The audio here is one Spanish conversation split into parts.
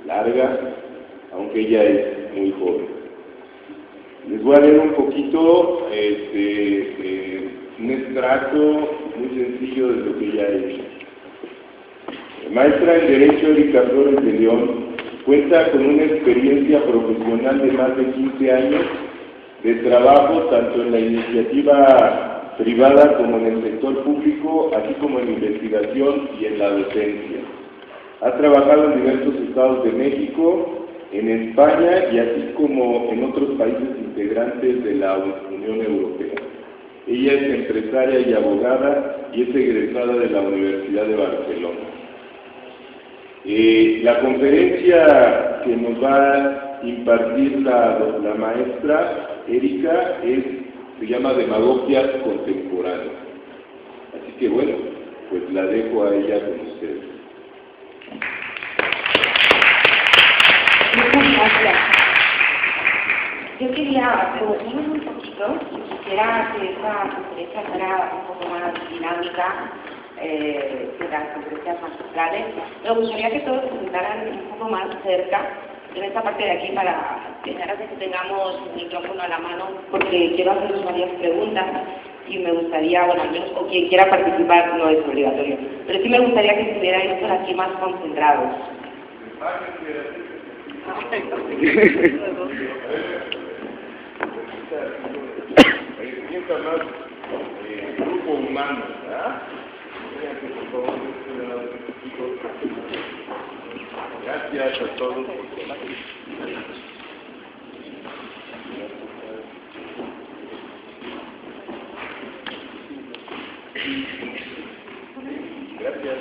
larga, aunque ella es muy joven. Les voy a leer un poquito un extracto muy sencillo de lo que ella ha hecho. Maestra en Derecho Erika Flores de León cuenta con una experiencia profesional de más de 15 años de trabajo tanto en la iniciativa privada como en el sector público, así como en investigación y en la docencia. Ha trabajado en diversos estados de México, en España y así como en otros países integrantes de la Unión Europea. Ella es empresaria y abogada y es egresada de la Universidad de Barcelona. La conferencia que nos va a impartir la maestra Erika se llama Demagogias Contemporáneas. Así que bueno, pues la dejo a ella con ustedes. Muchas gracias. Yo quería preguntarme un poquito, si quisiera que esta conferencia fuera un poco más dinámica, de las conferencias magistrales. Me gustaría que todos se sentaran un poco más cerca, en esta parte de aquí, para que tengamos el micrófono a la mano, porque quiero haceros varias preguntas y me gustaría, bueno, al menos con quien quiera participar, no es obligatorio, pero sí me gustaría que estuvierais por aquí más concentrados. Sienta más grupo humano, ¿verdad? Por favor, gracias a todos. Gracias.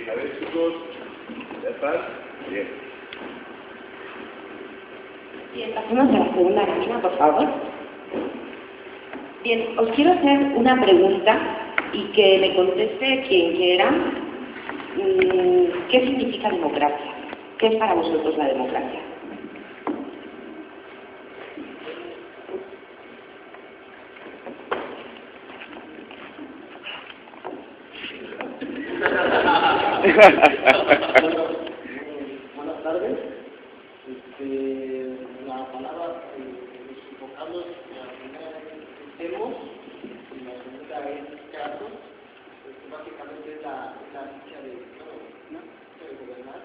A ver, chicos, ¿ya están? Bien. Bien, pasemos a la segunda lámina, por favor. Bien, os quiero hacer una pregunta y que me conteste quien quiera. ¿Qué significa democracia? ¿Qué es para vosotros la democracia? Buenas tardes. La palabra, los vocablos, la primera es demos y la segunda es casos. Básicamente es la dicha de gobernar.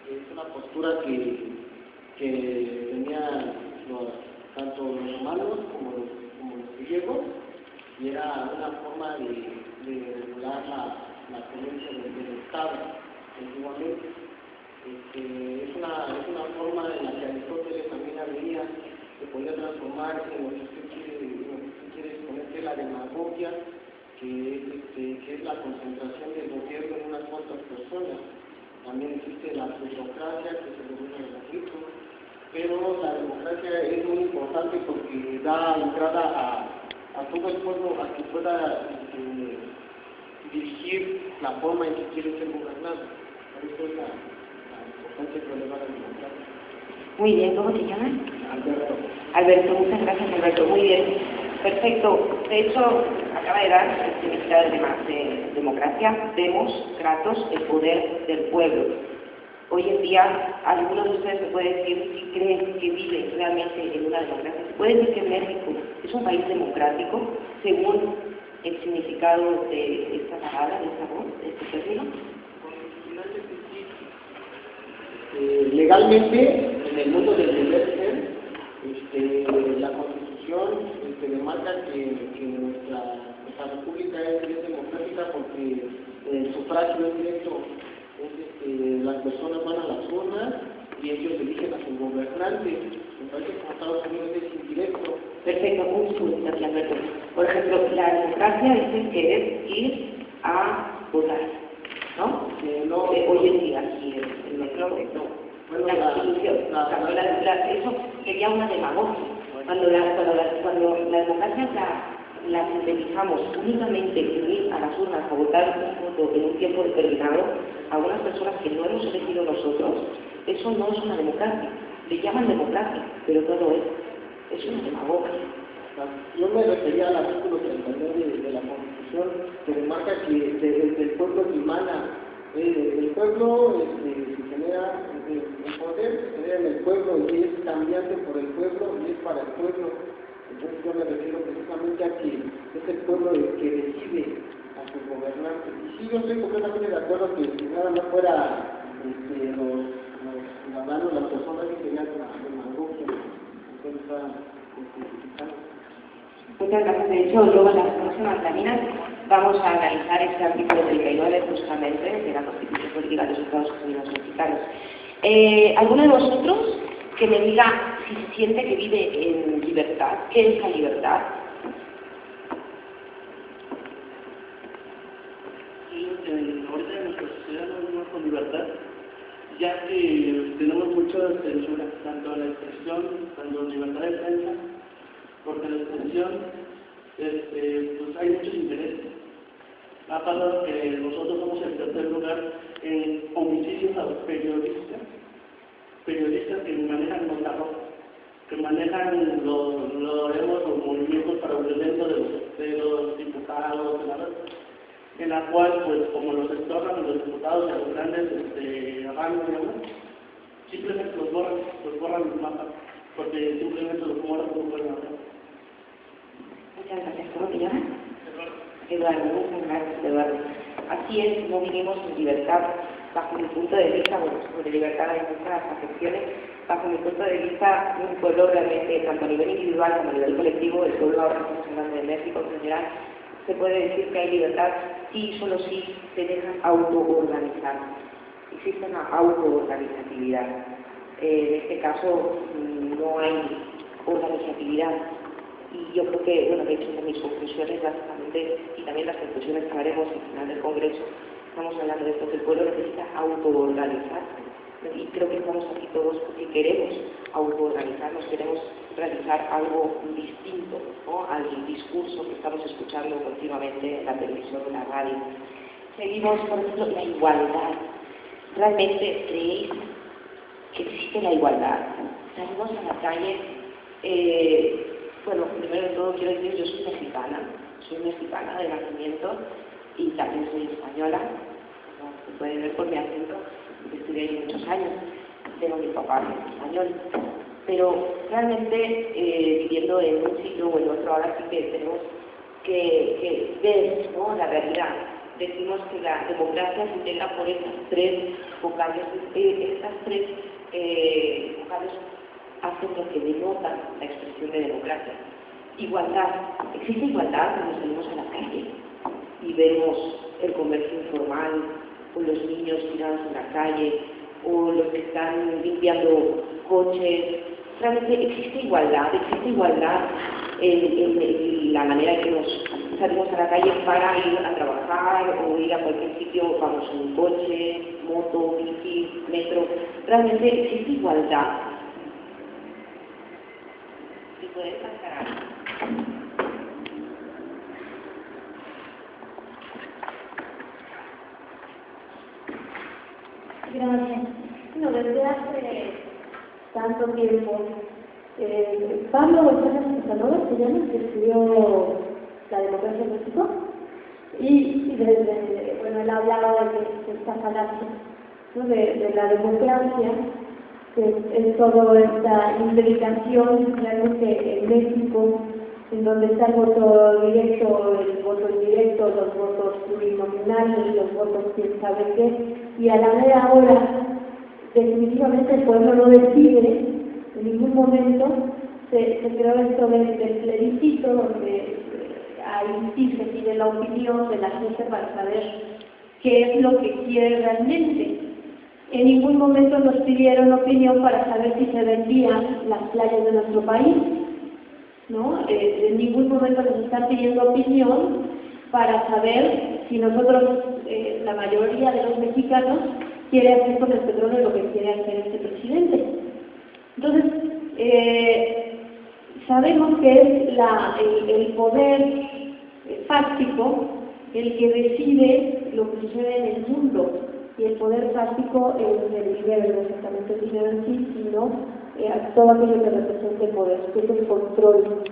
Es una postura que tenían tanto los romanos como los griegos, y era una forma de regular la tenencia del Estado antiguamente. Es una forma en la que Aristóteles también veía que podía transformarse en lo que usted quiere exponer, que es la demagogia, que es la concentración del gobierno en unas cuantas personas. También existe la plutocracia, que es el gobierno del conflicto, pero la democracia es muy importante porque da entrada a todo el pueblo a que pueda dirigir la forma en que quiere ser gobernado. Por eso es la importancia que le va a la democracia. Muy bien, ¿cómo te llamas? Alberto. Alberto, muchas gracias, Alberto. Muy bien, perfecto. De hecho, acaba de dar el significado de democracia, demos, kratos, el poder del pueblo. Hoy en día, algunos de ustedes se puede decir si creen que vive realmente en una democracia. Se puede decir que México es un país democrático, según el significado de esta palabra, de esta voz, de este término. Legalmente, en el mundo del deber ser, la Constitución demarca que nuestra república es democrática porque el sufragio es directo. Las personas van a las urnas y ellos eligen a sus gobernantes. Me parece que como Estados Unidos es indirecto. Perfecto, un segundo, Alberto. Por ejemplo, la democracia dice que es ir a votar, ¿no? Hoy en día, sí, el metro, no. Bueno, la Constitución, eso sería una demagogia. Cuando la democracia la sintetizamos únicamente en ir a las urnas a votar un voto en un tiempo determinado, a unas personas que no hemos elegido nosotros, eso no es una democracia. Le llaman democracia, pero todo es una demagogia. Yo me refería al artículo 39 de la Constitución, que demarca que el pueblo emana El pueblo se genera, el poder se genera en el pueblo y es cambiante por el pueblo y es para el pueblo. Entonces yo me refiero precisamente a que es el pueblo el que decide a sus gobernantes. Y sí, yo estoy completamente de acuerdo que si nada más fuera los ciudadanos, las personas que querían la demagogia, entonces está Muchas gracias. De hecho, luego en las próximas láminas vamos a analizar este artículo 39 justamente de la Constitución Política de los Estados Unidos Mexicanos. ¿Alguno de vosotros que me diga si se siente que vive en libertad? ¿Qué es la libertad? Sí, ahorita en nuestra sociedad no vivimos con libertad, ya que tenemos mucha censura, tanto en la expresión, tanto en libertad de prensa, porque en la expresión pues hay muchos intereses. Ha pasado que nosotros somos el tercer lugar en homicidios a los periodistas que manejan los arrojos, que manejan los movimientos para violento de los diputados, senadores, en la cual, pues, como los estorban a los diputados y a los grandes rangos, simplemente los borran los mapas, porque simplemente los muertos no pueden hablar. Muchas gracias. ¿Cómo te llamas? Eduardo, muchas gracias, Eduardo. Así es, no vivimos en libertad. Bajo mi punto de vista, bueno, sobre libertad hay muchas acepciones. Bajo mi punto de vista, un pueblo realmente, tanto a nivel individual como a nivel colectivo, el pueblo ahora estamos hablando de México en general, se puede decir que hay libertad si solo si se dejan autoorganizar. Existe una autoorganizatividad. En este caso no hay organizatividad. Y yo creo que, bueno, de hecho, en mis conclusiones, básicamente, y también las conclusiones que haremos al final del Congreso, estamos hablando de esto, que el pueblo necesita autoorganizarse. Y creo que estamos aquí todos porque queremos autoorganizarnos, queremos realizar algo distinto, ¿no?, al discurso que estamos escuchando continuamente en la televisión, en la radio. Seguimos, por ejemplo, la igualdad. ¿Realmente creéis que existe la igualdad? Salimos a la calle. Bueno, primero de todo quiero decir, yo soy mexicana de nacimiento y también soy española, como se puede ver por mi acento, estuve ahí muchos años, pero mi papá es español. Pero realmente viviendo en un sitio o en otro, ahora sí que tenemos que ver, ¿no?, la realidad. Decimos que la democracia se integra por estas tres vocales, vocales hacen lo que denota la expresión de democracia. Igualdad. ¿Existe igualdad cuando salimos a la calle y vemos el comercio informal, o los niños tirados en la calle, o los que están limpiando coches? Realmente existe igualdad en la manera que nos salimos a la calle para ir a trabajar o ir a cualquier sitio, vamos en un coche, moto, bici, metro. Realmente existe igualdad. Si puedes pasar. Gracias. Bueno, desde hace tanto tiempo, Pablo González Casanova se llama, que estudió la democracia en México, y desde, bueno, él ha hablado de esta falacia, ¿no?, de la democracia, que es toda esta implicación realmente en México, en donde está el voto directo, el voto indirecto, los votos plurinominales, los votos quién sabe qué, y a la mera hora, definitivamente el pueblo no decide, en ningún momento se creó esto del plebiscito, donde ahí sí se pide la opinión de la gente para saber qué es lo que quiere realmente. En ningún momento nos pidieron opinión para saber si se vendían las playas de nuestro país, ¿no? En ningún momento nos están pidiendo opinión para saber si nosotros, la mayoría de los mexicanos, quiere hacer con el petróleo lo que quiere hacer este presidente. Entonces, sabemos que es el poder fáctico el que decide lo que sucede en el mundo, y el poder fáctico es el dinero, no exactamente el dinero en sí, sino todo aquello que representa el poder, que es el control.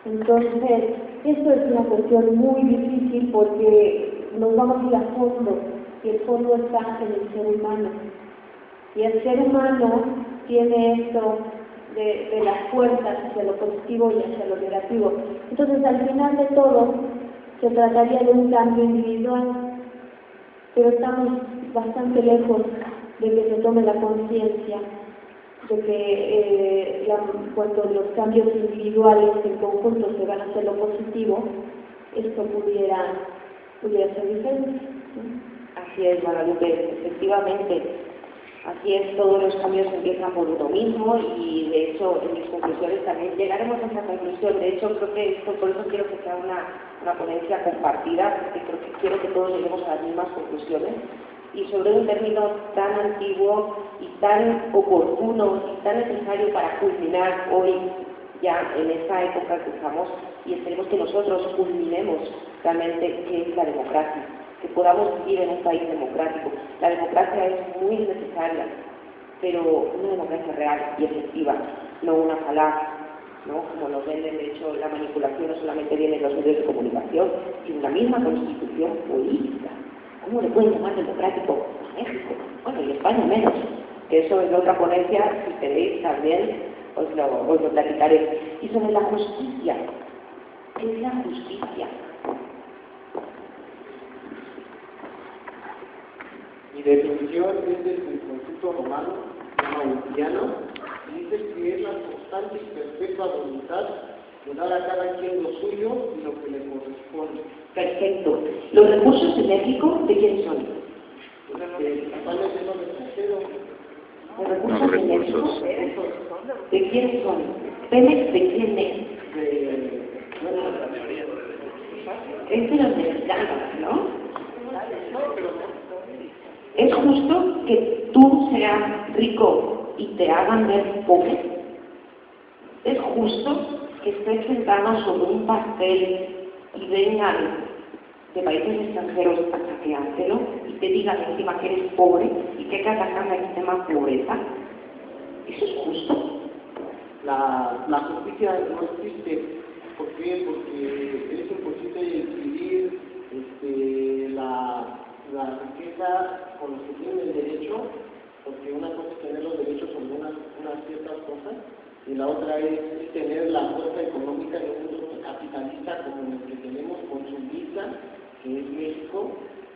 Entonces, esto es una cuestión muy difícil porque nos vamos a ir a fondo y el fondo está en el ser humano. Y el ser humano tiene esto de las fuerzas hacia lo positivo y hacia lo negativo. Entonces, al final de todo, se trataría de un cambio individual, pero estamos bastante lejos de que se tome la conciencia de que cuando los cambios individuales en conjunto se van a hacer lo positivo, esto pudiera ser diferente. Así es, Guadalupe, efectivamente. Así es, todos los cambios empiezan por uno mismo y de hecho en mis conclusiones también llegaremos a esa conclusión. De hecho creo que esto, por eso quiero que sea una ponencia compartida, porque quiero que todos lleguemos a las mismas conclusiones. Y sobre un término tan antiguo y tan oportuno y tan necesario para culminar hoy, ya en esta época que estamos, y esperemos que nosotros culminemos realmente qué es la democracia, que podamos vivir en un país democrático. La democracia es muy necesaria, pero una democracia real y efectiva, no una falaz, ¿no? Como nos venden. De hecho, la manipulación no solamente viene en los medios de comunicación, sino en la misma constitución política. ¿Cómo le pueden llamar democrático a México? Bueno, y España menos, que eso en otra ponencia, si queréis también, os lo platicaré. Y sobre la justicia, ¿qué es la justicia? Mi definición es desde el concepto romano, mauritiano, y dice que es la constante y perpetua voluntad de dar a cada quien lo suyo y lo que le corresponde. Perfecto. ¿Los recursos de México de quién son? Principalmente son extranjeros. ¿Los recursos de México de quién son? ¿Pemex de quién es? Es de los mexicanos, ¿no? ¿Es justo que tú seas rico y te hagan ver pobre? ¿Es justo que estés sentado sobre un pastel y vengan de países extranjeros a saqueártelo y te digan encima que eres pobre y que hay que atacar la extrema pobreza? ¿Eso es justo? La justicia no existe. ¿Por qué? Porque es imposible dividir la riqueza con los que tienen el derecho, porque una cosa es tener los derechos sobre unas ciertas cosas y la otra es tener la fuerza económica en un mundo capitalista como el que tenemos consumista, que es México.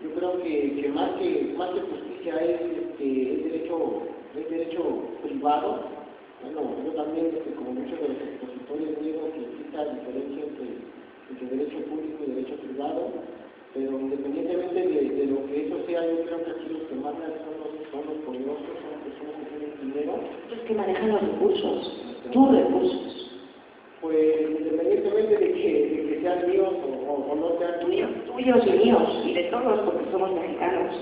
Yo creo que más que justicia es derecho privado. Bueno, yo también, como muchos de los expositores, digo que existe la diferencia entre derecho público y derecho privado, pero independientemente de lo que eso sea, yo creo que aquí los que mandan son los poderosos, son las personas que tienen dinero. Los que manejan los recursos, tus recursos. Pues independientemente de que sean míos o no sean míos. Tuyos y míos, y de todos, porque somos mexicanos.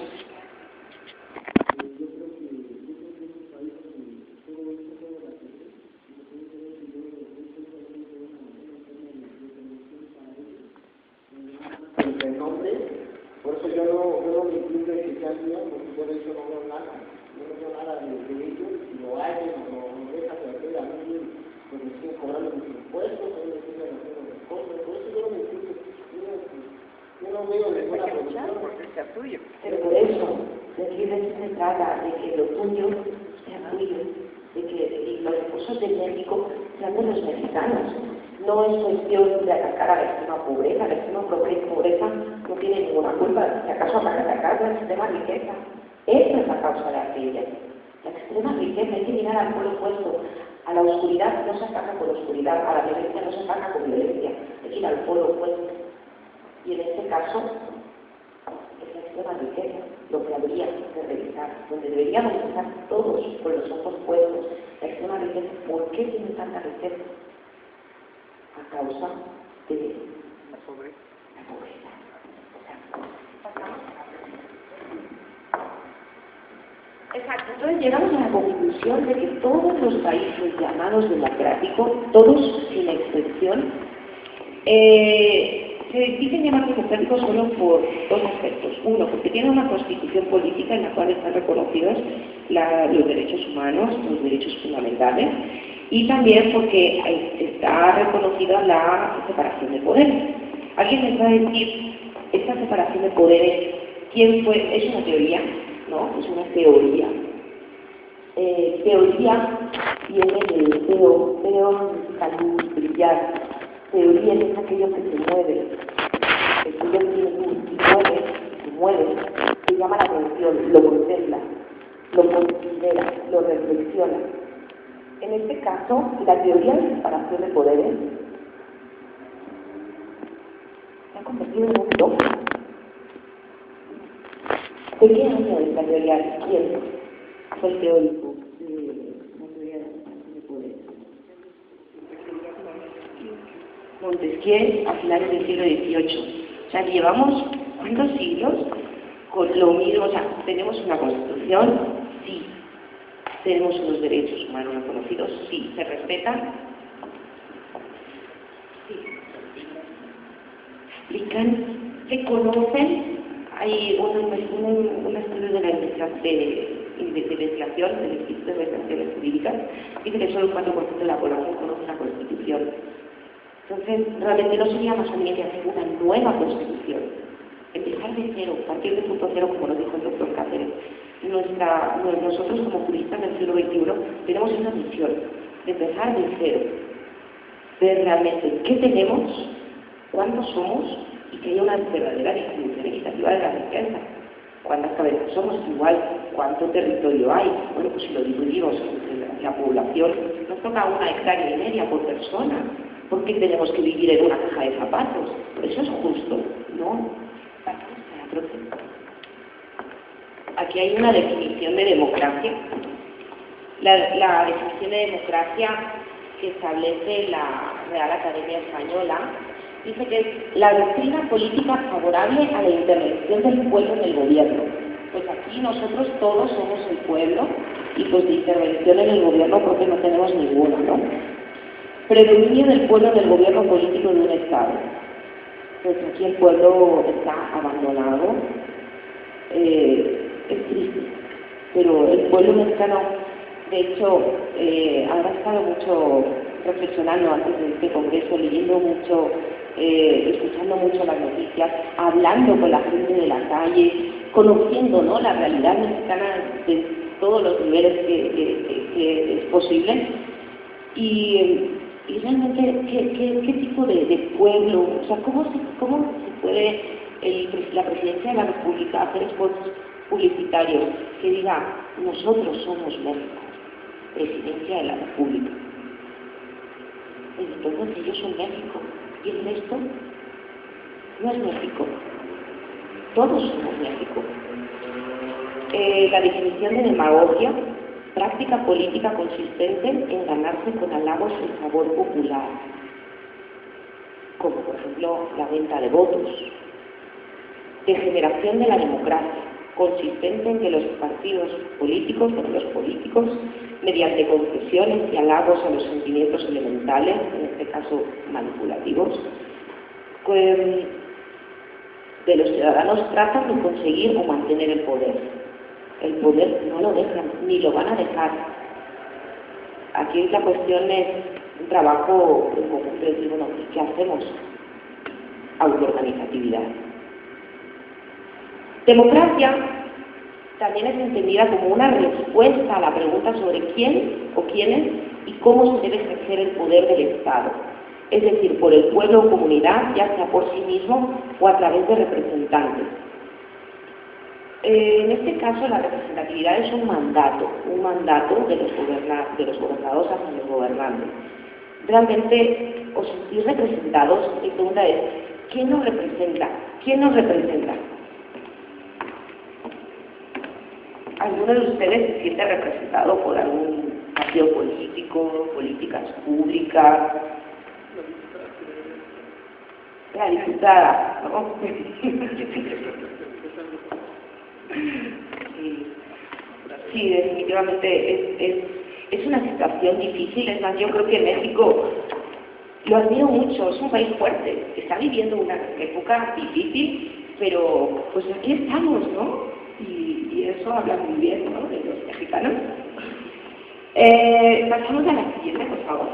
Por eso yo no me incluyo en que sean míos, porque yo de eso no veo nada. Yo no veo nada de ellos, si lo hay o no dejan de hacer a mí, pues me siguen cobrando mis impuestos, a mí me siguen haciendo las cosas. Por eso yo no me incluyo. Yo no veo ninguna producción. Pero por eso, de aquí de eso se trata, de que lo tuyo sea tuyo, de que los recursos de México sean de los mexicanos. No es cuestión de atacar a la extrema pobreza. La extrema pobreza no tiene ninguna culpa. Si acaso van a atacar la extrema riqueza. Esa es la causa de aquella. La extrema riqueza, hay que mirar al polo opuesto. A la oscuridad no se ataca con oscuridad, a la violencia no se ataca con violencia. Hay que ir al polo opuesto. Y en este caso, es la extrema riqueza lo que habría que revisar, donde deberíamos estar todos con los ojos puestos. La extrema riqueza, ¿por qué tiene tanta riqueza? A causa de la pobreza. Exacto. Entonces llegamos a la conclusión de que todos los países llamados democráticos, todos sin excepción, se dicen llamar democráticos solo por dos aspectos. Uno, porque tienen una constitución política en la cual están reconocidos los derechos humanos, los derechos fundamentales, y también porque está reconocida la separación de poderes. Alguien les va a decir, esta separación de poderes, ¿Quién fue? Es una teoría, ¿no? Es una teoría. Teoría viene del teo, significa luz, brillar. Teoría es aquello que se mueve, aquello que tiene luz, se mueve, se llama la atención, lo contempla, lo considera, lo reflexiona. En este caso, la teoría de separación de poderes se ha convertido en un dogma. ¿De qué año es la teoría? ¿Quién fue el teórico de la teoría de separación de poderes? Montesquieu, a finales del siglo XVIII. O sea, llevamos ¿cuántos siglos con lo mismo? O sea, tenemos una constitución, sí. Tenemos unos derechos humanos reconocidos, sí. ¿Se respetan? Sí. ¿Se aplican? ¿Se conocen? Hay un estudio de la investigación, del Instituto de Investigaciones Jurídicas, dice que solo un 4% de la población conoce la Constitución. Entonces, realmente no sería más conveniente hacer una nueva Constitución, empezar de cero, partir de punto cero, como nos dijo el doctor Cáceres. Nosotros como juristas del siglo XXI tenemos esa misión de empezar de cero, ver realmente qué tenemos, cuántos somos y que haya una verdadera distribución equitativa de la riqueza. ¿Cuántas cabezas somos? Igual, ¿cuánto territorio hay? Bueno, pues si lo dividimos entre la población, nos toca 1,5 hectáreas por persona. ¿Por qué tenemos que vivir en una caja de zapatos? ¿Eso es justo? No. Aquí hay una definición de democracia. La definición de democracia que establece la Real Academia Española dice que es la doctrina política favorable a la intervención del pueblo en el gobierno. Pues aquí nosotros todos somos el pueblo y pues de intervención en el gobierno porque no tenemos ninguna, ¿no? Predominio del pueblo en el gobierno político de un Estado. Pues aquí el pueblo está abandonado. Es triste, pero el pueblo mexicano, de hecho, habrá estado mucho reflexionando antes de este congreso, leyendo mucho, escuchando mucho las noticias, hablando con la gente de la calle, conociendo, ¿no?, la realidad mexicana de todos los niveles que es posible. Y realmente, ¿qué tipo de pueblo? O sea, ¿cómo se puede la Presidencia de la República hacer esfuerzos publicitarios que diga, nosotros somos México, Presidencia de la República? Entonces ellos son México, y el resto no es México. Todos somos México. La definición de demagogia: práctica política consistente en ganarse con halagos el favor popular, como por ejemplo la venta de votos. Degeneración de la democracia, consistente en que los partidos políticos, los políticos, mediante concesiones y halagos a los sentimientos elementales, en este caso manipulativos, de los ciudadanos tratan de conseguir o mantener el poder. El poder no lo dejan, ni lo van a dejar. Aquí la cuestión es un trabajo en conjunto de decir, bueno, ¿qué hacemos? Autoorganizatividad. Democracia también es entendida como una respuesta a la pregunta sobre quién o quiénes y cómo se debe ejercer el poder del Estado, es decir, por el pueblo o comunidad, ya sea por sí mismo o a través de representantes. En este caso, la representatividad es un mandato de los gobernados hacia los gobernantes. Realmente, os sentís representados. Mi pregunta es, ¿quién nos representa? ¿Quién nos representa? ¿Alguno de ustedes se siente representado por algún partido político, políticas públicas? La diputada, ¿no? Sí, definitivamente es una situación difícil. Es más, yo creo que México, lo admiro mucho, es un país fuerte, está viviendo una época difícil, pero pues aquí estamos, ¿no? Y eso habla muy bien, ¿no?, de los mexicanos. Pasamos a la siguiente, por favor.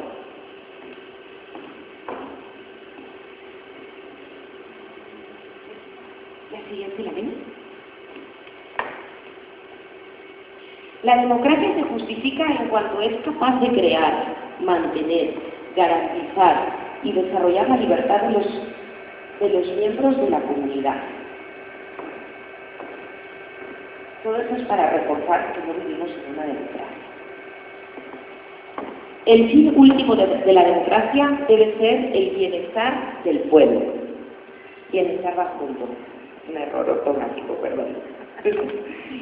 La siguiente, ¿la ven? La democracia se justifica en cuanto es capaz de crear, mantener, garantizar y desarrollar la libertad de los miembros de la comunidad. Todo eso es para reforzar que no vivimos en una democracia. El fin último de la democracia debe ser el bienestar del pueblo. Bienestar va junto. Un error ortográfico, perdón.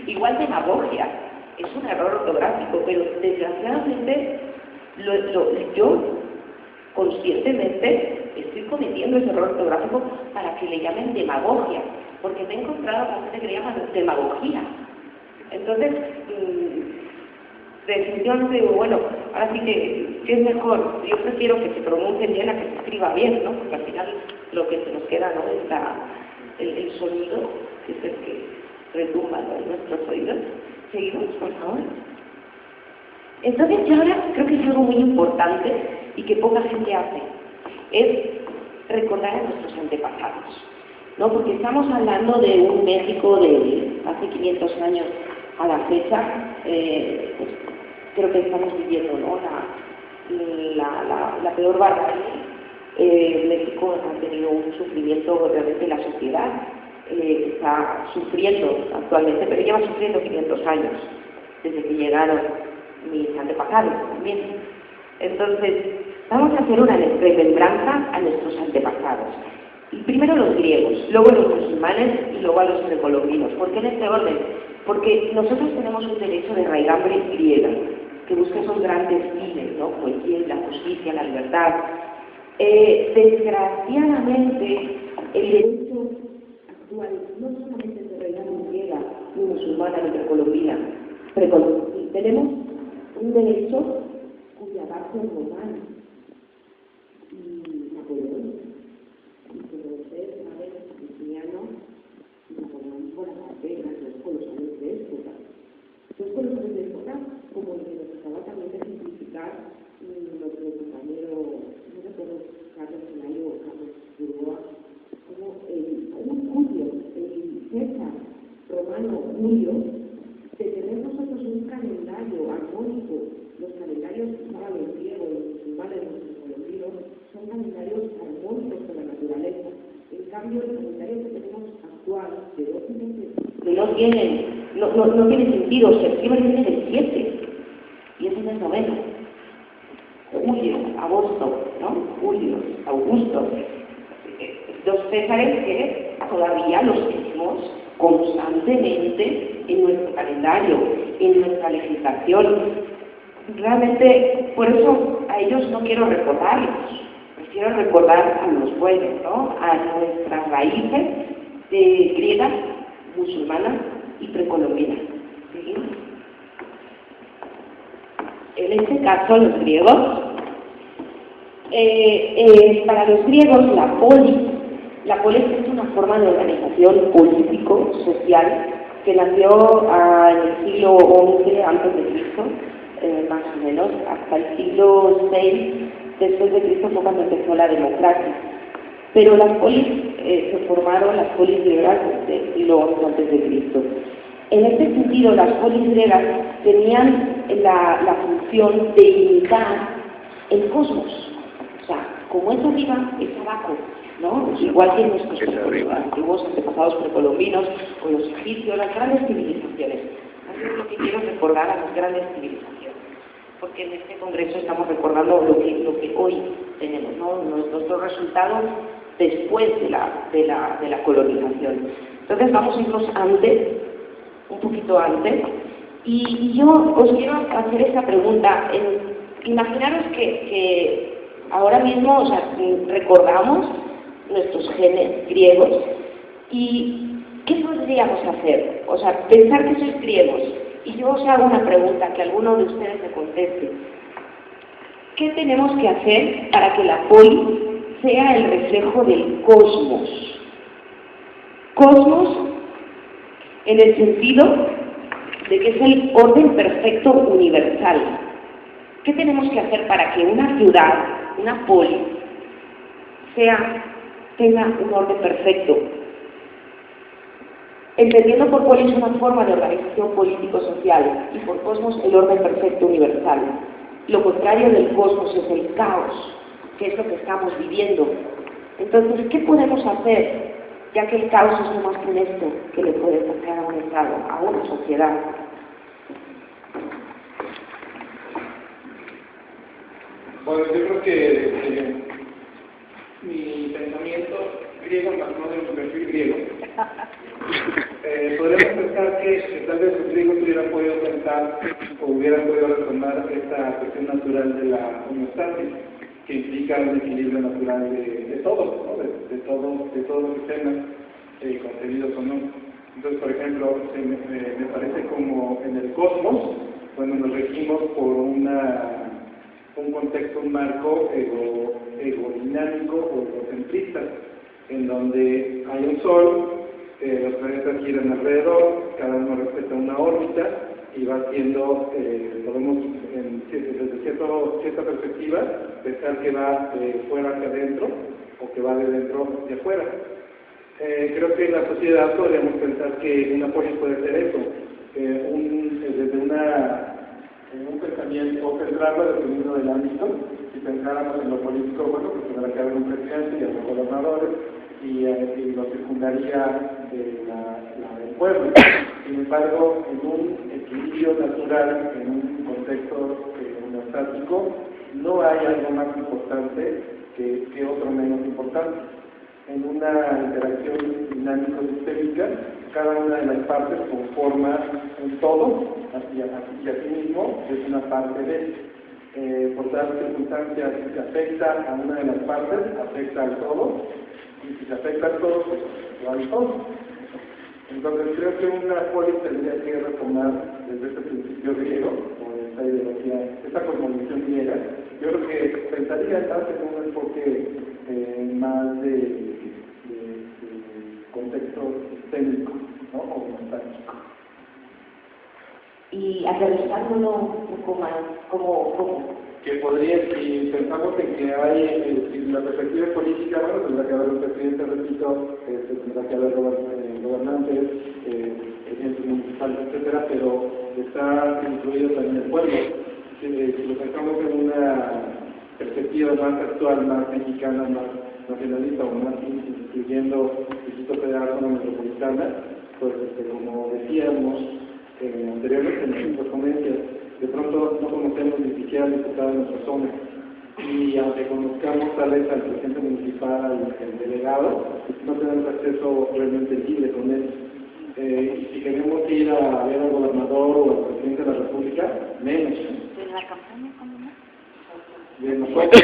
Igual demagogia. Es un error ortográfico, pero desgraciadamente yo conscientemente estoy cometiendo ese error ortográfico para que le llamen demagogia, porque me he encontrado con gente que le llama demagogía. Entonces, definitivamente digo, bueno, ahora sí que es mejor, yo prefiero que se pronuncie bien a que se escriba bien, ¿no? Porque al final lo que se nos queda, ¿no?, es el sonido, que es el que retumba, ¿no?, en nuestros oídos. Seguimos, por favor. Entonces, yo ahora creo que es algo muy importante y que poca gente hace, es recordar a nuestros antepasados, ¿no? Porque estamos hablando de un México de hace 500 años a la fecha, pues, creo que estamos viviendo, ¿no?, la peor barbarie. México ha tenido un sufrimiento realmente, la sociedad está sufriendo actualmente, pero lleva sufriendo 500 años desde que llegaron mis antepasados también. Entonces, vamos a hacer una remembranza a nuestros antepasados. Y primero los griegos, luego los musulmanes y luego a los precolombinos. ¿Por qué en este orden? Porque nosotros tenemos un derecho de raigambre griega, que busca esos grandes fines, ¿no?, como el bien, la justicia, la libertad. Desgraciadamente, el derecho actual no solamente es de raigambre griega, ni musulmana, ni precolombina. Tenemos un derecho cuya base es romana y napoleónica. Y como ustedes saben, Justiniano y Napoleón Bonaparte eran dos colosales de época. Dos colosales de época, como el que nos acaba también de simplificar nuestro compañero, no recuerdo, Carlos Zelaya o Carlos Burgoa, como un Julio, el César romano Julio, de tener nosotros un calendario armónico. Los calendarios que usaban los griegos, los musulmanes, los precolombinos, son calendarios armónicos con la naturaleza. En cambio, el calendario que tenemos actual, de 12 meses, no tiene sentido, septiembre tiene el 7, y ese es el noveno. Julio, agosto, ¿no? Julio, Augusto. Los Césares que todavía los tenemos constantemente en nuestro calendario, en nuestra legislación. Realmente, por eso a ellos no quiero recordarlos, prefiero recordar a los buenos, ¿no?, a nuestras raíces griegas, musulmanas y precolombinas. ¿Sí? En este caso, los griegos, para los griegos la polis es una forma de organización político-social que nació en el siglo XI a.C., más o menos, hasta el siglo VI después de Cristo fue cuando empezó la democracia. Pero las polis se formaron, las polis griegas, desde el siglo XI a.C. En este sentido, las polis griegas tenían la función de imitar el cosmos. O sea, como es arriba, es abajo, ¿no? Igual que nuestros antiguos antepasados precolombinos o los egipcios, las grandes civilizaciones. Así es lo que quiero recordar a las grandes civilizaciones, porque en este congreso estamos recordando lo que hoy tenemos, ¿no?, nuestros resultados después de la colonización. Entonces vamos a irnos antes, un poquito antes, y yo os quiero hacer esta pregunta. Imaginaros que ahora mismo, o sea, recordamos nuestros genes griegos, y ¿qué podríamos hacer? O sea, pensar que sois griegos, y yo os hago una pregunta, que alguno de ustedes me conteste. ¿Qué tenemos que hacer para que la polis sea el reflejo del cosmos? Cosmos en el sentido de que es el orden perfecto universal. ¿Qué tenemos que hacer para que una ciudad, una polis, tenga un orden perfecto? entendiendo por polis una forma de organización político-social y por cosmos el orden perfecto universal. Lo contrario del cosmos es el caos, que es lo que estamos viviendo. Entonces, ¿qué podemos hacer? Ya que el caos es lo más funesto que le puede pasar a un Estado, a una sociedad. Bueno, yo creo que mi pensamiento griego, más no de mi perfil griego, podríamos pensar que tal vez los griegos hubieran podido pensar o hubieran podido retomar esta cuestión natural de la homeostasis, que implica un equilibrio natural de todo, ¿no? de todos los sistemas concebidos o no. Entonces, por ejemplo, me parece como en el cosmos, cuando nos regimos por un contexto, un marco egodinámico o egocentrista, en donde hay un sol, los planetas giran alrededor, cada uno respeta una órbita y va haciendo, podemos desde cierta perspectiva pensar que va de fuera hacia adentro o que va de dentro hacia afuera. Creo que en la sociedad podríamos pensar que una polis puede ser eso, desde un pensamiento, o pensarlo dependiendo del ámbito. Si pensáramos en lo político, bueno, pues tendrá que haber un presidente y algunos gobernadores, y lo secundaría la del pueblo. Sin embargo, en un equilibrio natural, en un contexto homeostático, no hay algo más importante que otro menos importante. En una interacción dinámico-sistémica, cada una de las partes conforma un todo, y así mismo es una parte de. Por tal circunstancia, si se afecta a una de las partes, afecta al todo, y si se afecta al todo, pues va al todo. Entonces creo que una polis tendría que retomar desde este principio griego, o esta ideología, esta cosmovisión griega. Yo creo que pensaría más en un enfoque más de contexto sistémico, ¿no? O homeostático. Y aterrizándolo un poco más, como que podría, si pensamos en que hay, si la perspectiva es política, bueno, tendrá que haber un presidente, repito, tendrá que haber gobernantes, presidentes municipales, etcétera, pero está incluido también el pueblo. Si lo pensamos en una perspectiva más actual, más mexicana, más nacionalista o más incluyendo el Distrito Federal como metropolitana, pues como decíamos anteriormente en nuestras ponencias, de pronto no conocemos ni siquiera al diputado de nuestra zona, y aunque conozcamos tal vez al presidente municipal, al delegado, no tenemos acceso realmente libre con él. Y si queremos ir a ver al gobernador o al presidente de la República, menos. ¿de la campaña cuando no? De nosotros.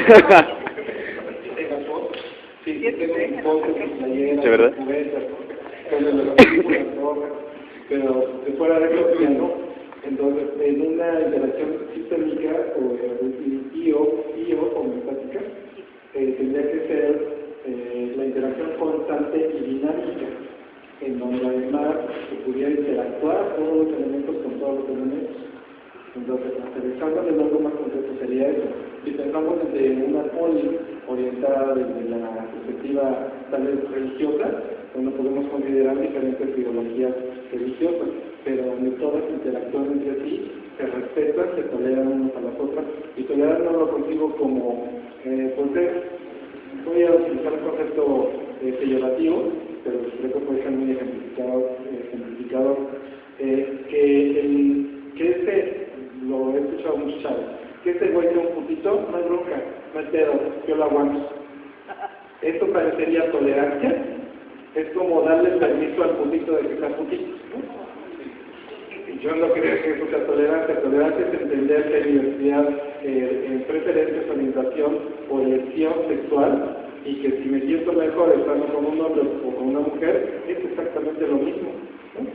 Sí, tengo un poco de playeras, cubetas, pero de fuera de eso, no. Entonces, en una interacción sistémica o homeostática, tendría que ser la interacción constante y dinámica, en donde además se pudiera interactuar todos los elementos con todos los elementos. Entonces, aterrizando en algo más concreto sería eso. Si pensamos desde una polis orientada desde la perspectiva tal vez religiosa, bueno, podemos considerar diferentes ideologías religiosas, pero donde todas interactúan entre sí, se respetan, se toleran unas a las otras, y tolerar no lo consigo como, voy a utilizar un concepto peyorativo, pero creo que puede ser muy ejemplificado, que lo he escuchado mucho, chavos, que este güey tiene un putito, no hay bronca, no hay pedo, yo lo aguanto. Esto parecería tolerancia, es como darle permiso al putito de que sea putito, ¿no? Yo no creo que eso sea tolerancia. Tolerancia es entender que hay diversidad en preferencias, orientación o elección sexual, y que si me siento mejor estando con un hombre o con una mujer, es exactamente lo mismo, ¿no?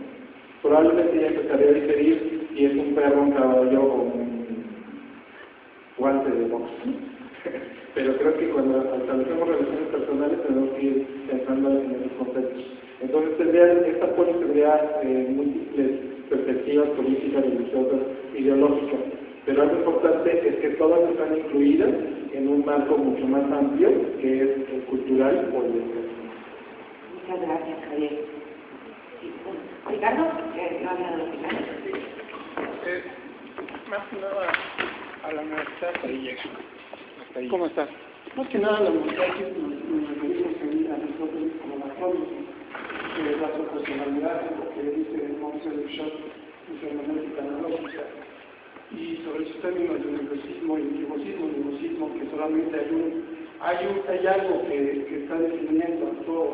Probablemente ya empezaré a diferir si es un perro, un caballo o un guante de box. Pero creo que cuando establecemos relaciones personales tenemos que ir pensando en esos conceptos. Entonces esta polis tendría múltiples perspectivas políticas, religiosas, ideológicas, pero algo importante es que todas están incluidas en un marco mucho más amplio, que es el cultural o el educativo. Muchas gracias, Javier. Sí, bueno. Ricardo, no había dado final. Más que nada a la universidad ahí llega. Hasta ahí. ¿Cómo estás? Más que nada la universidad nos referimos a nosotros como la crónica, la proporcionalidad, lo que dice Monse Duchamp en su hermenéutica analógica, y sobre esos términos de neurosismo y neurosismo, que solamente hay algo que está definiendo a todo,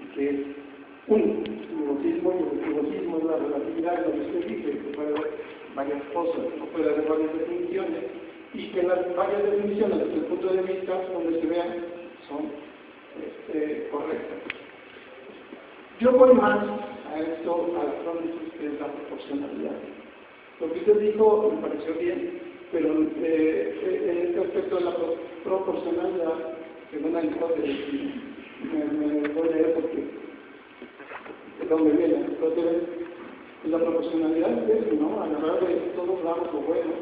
y que es un neurosismo, y el neurosismo es la relatividad de lo que usted dice, que puede haber varias cosas, no puede haber varias definiciones, y que las varias definiciones desde el punto de vista donde se vean son correctas. Yo voy más a esto, a la crónica, que es la proporcionalidad. Lo que usted dijo me pareció bien, pero en este aspecto de la proporcionalidad, según la hipótesis, me voy a leer porque es donde viene la hipótesis, la proporcionalidad es, ¿no?, agarrar de todos lados lo bueno,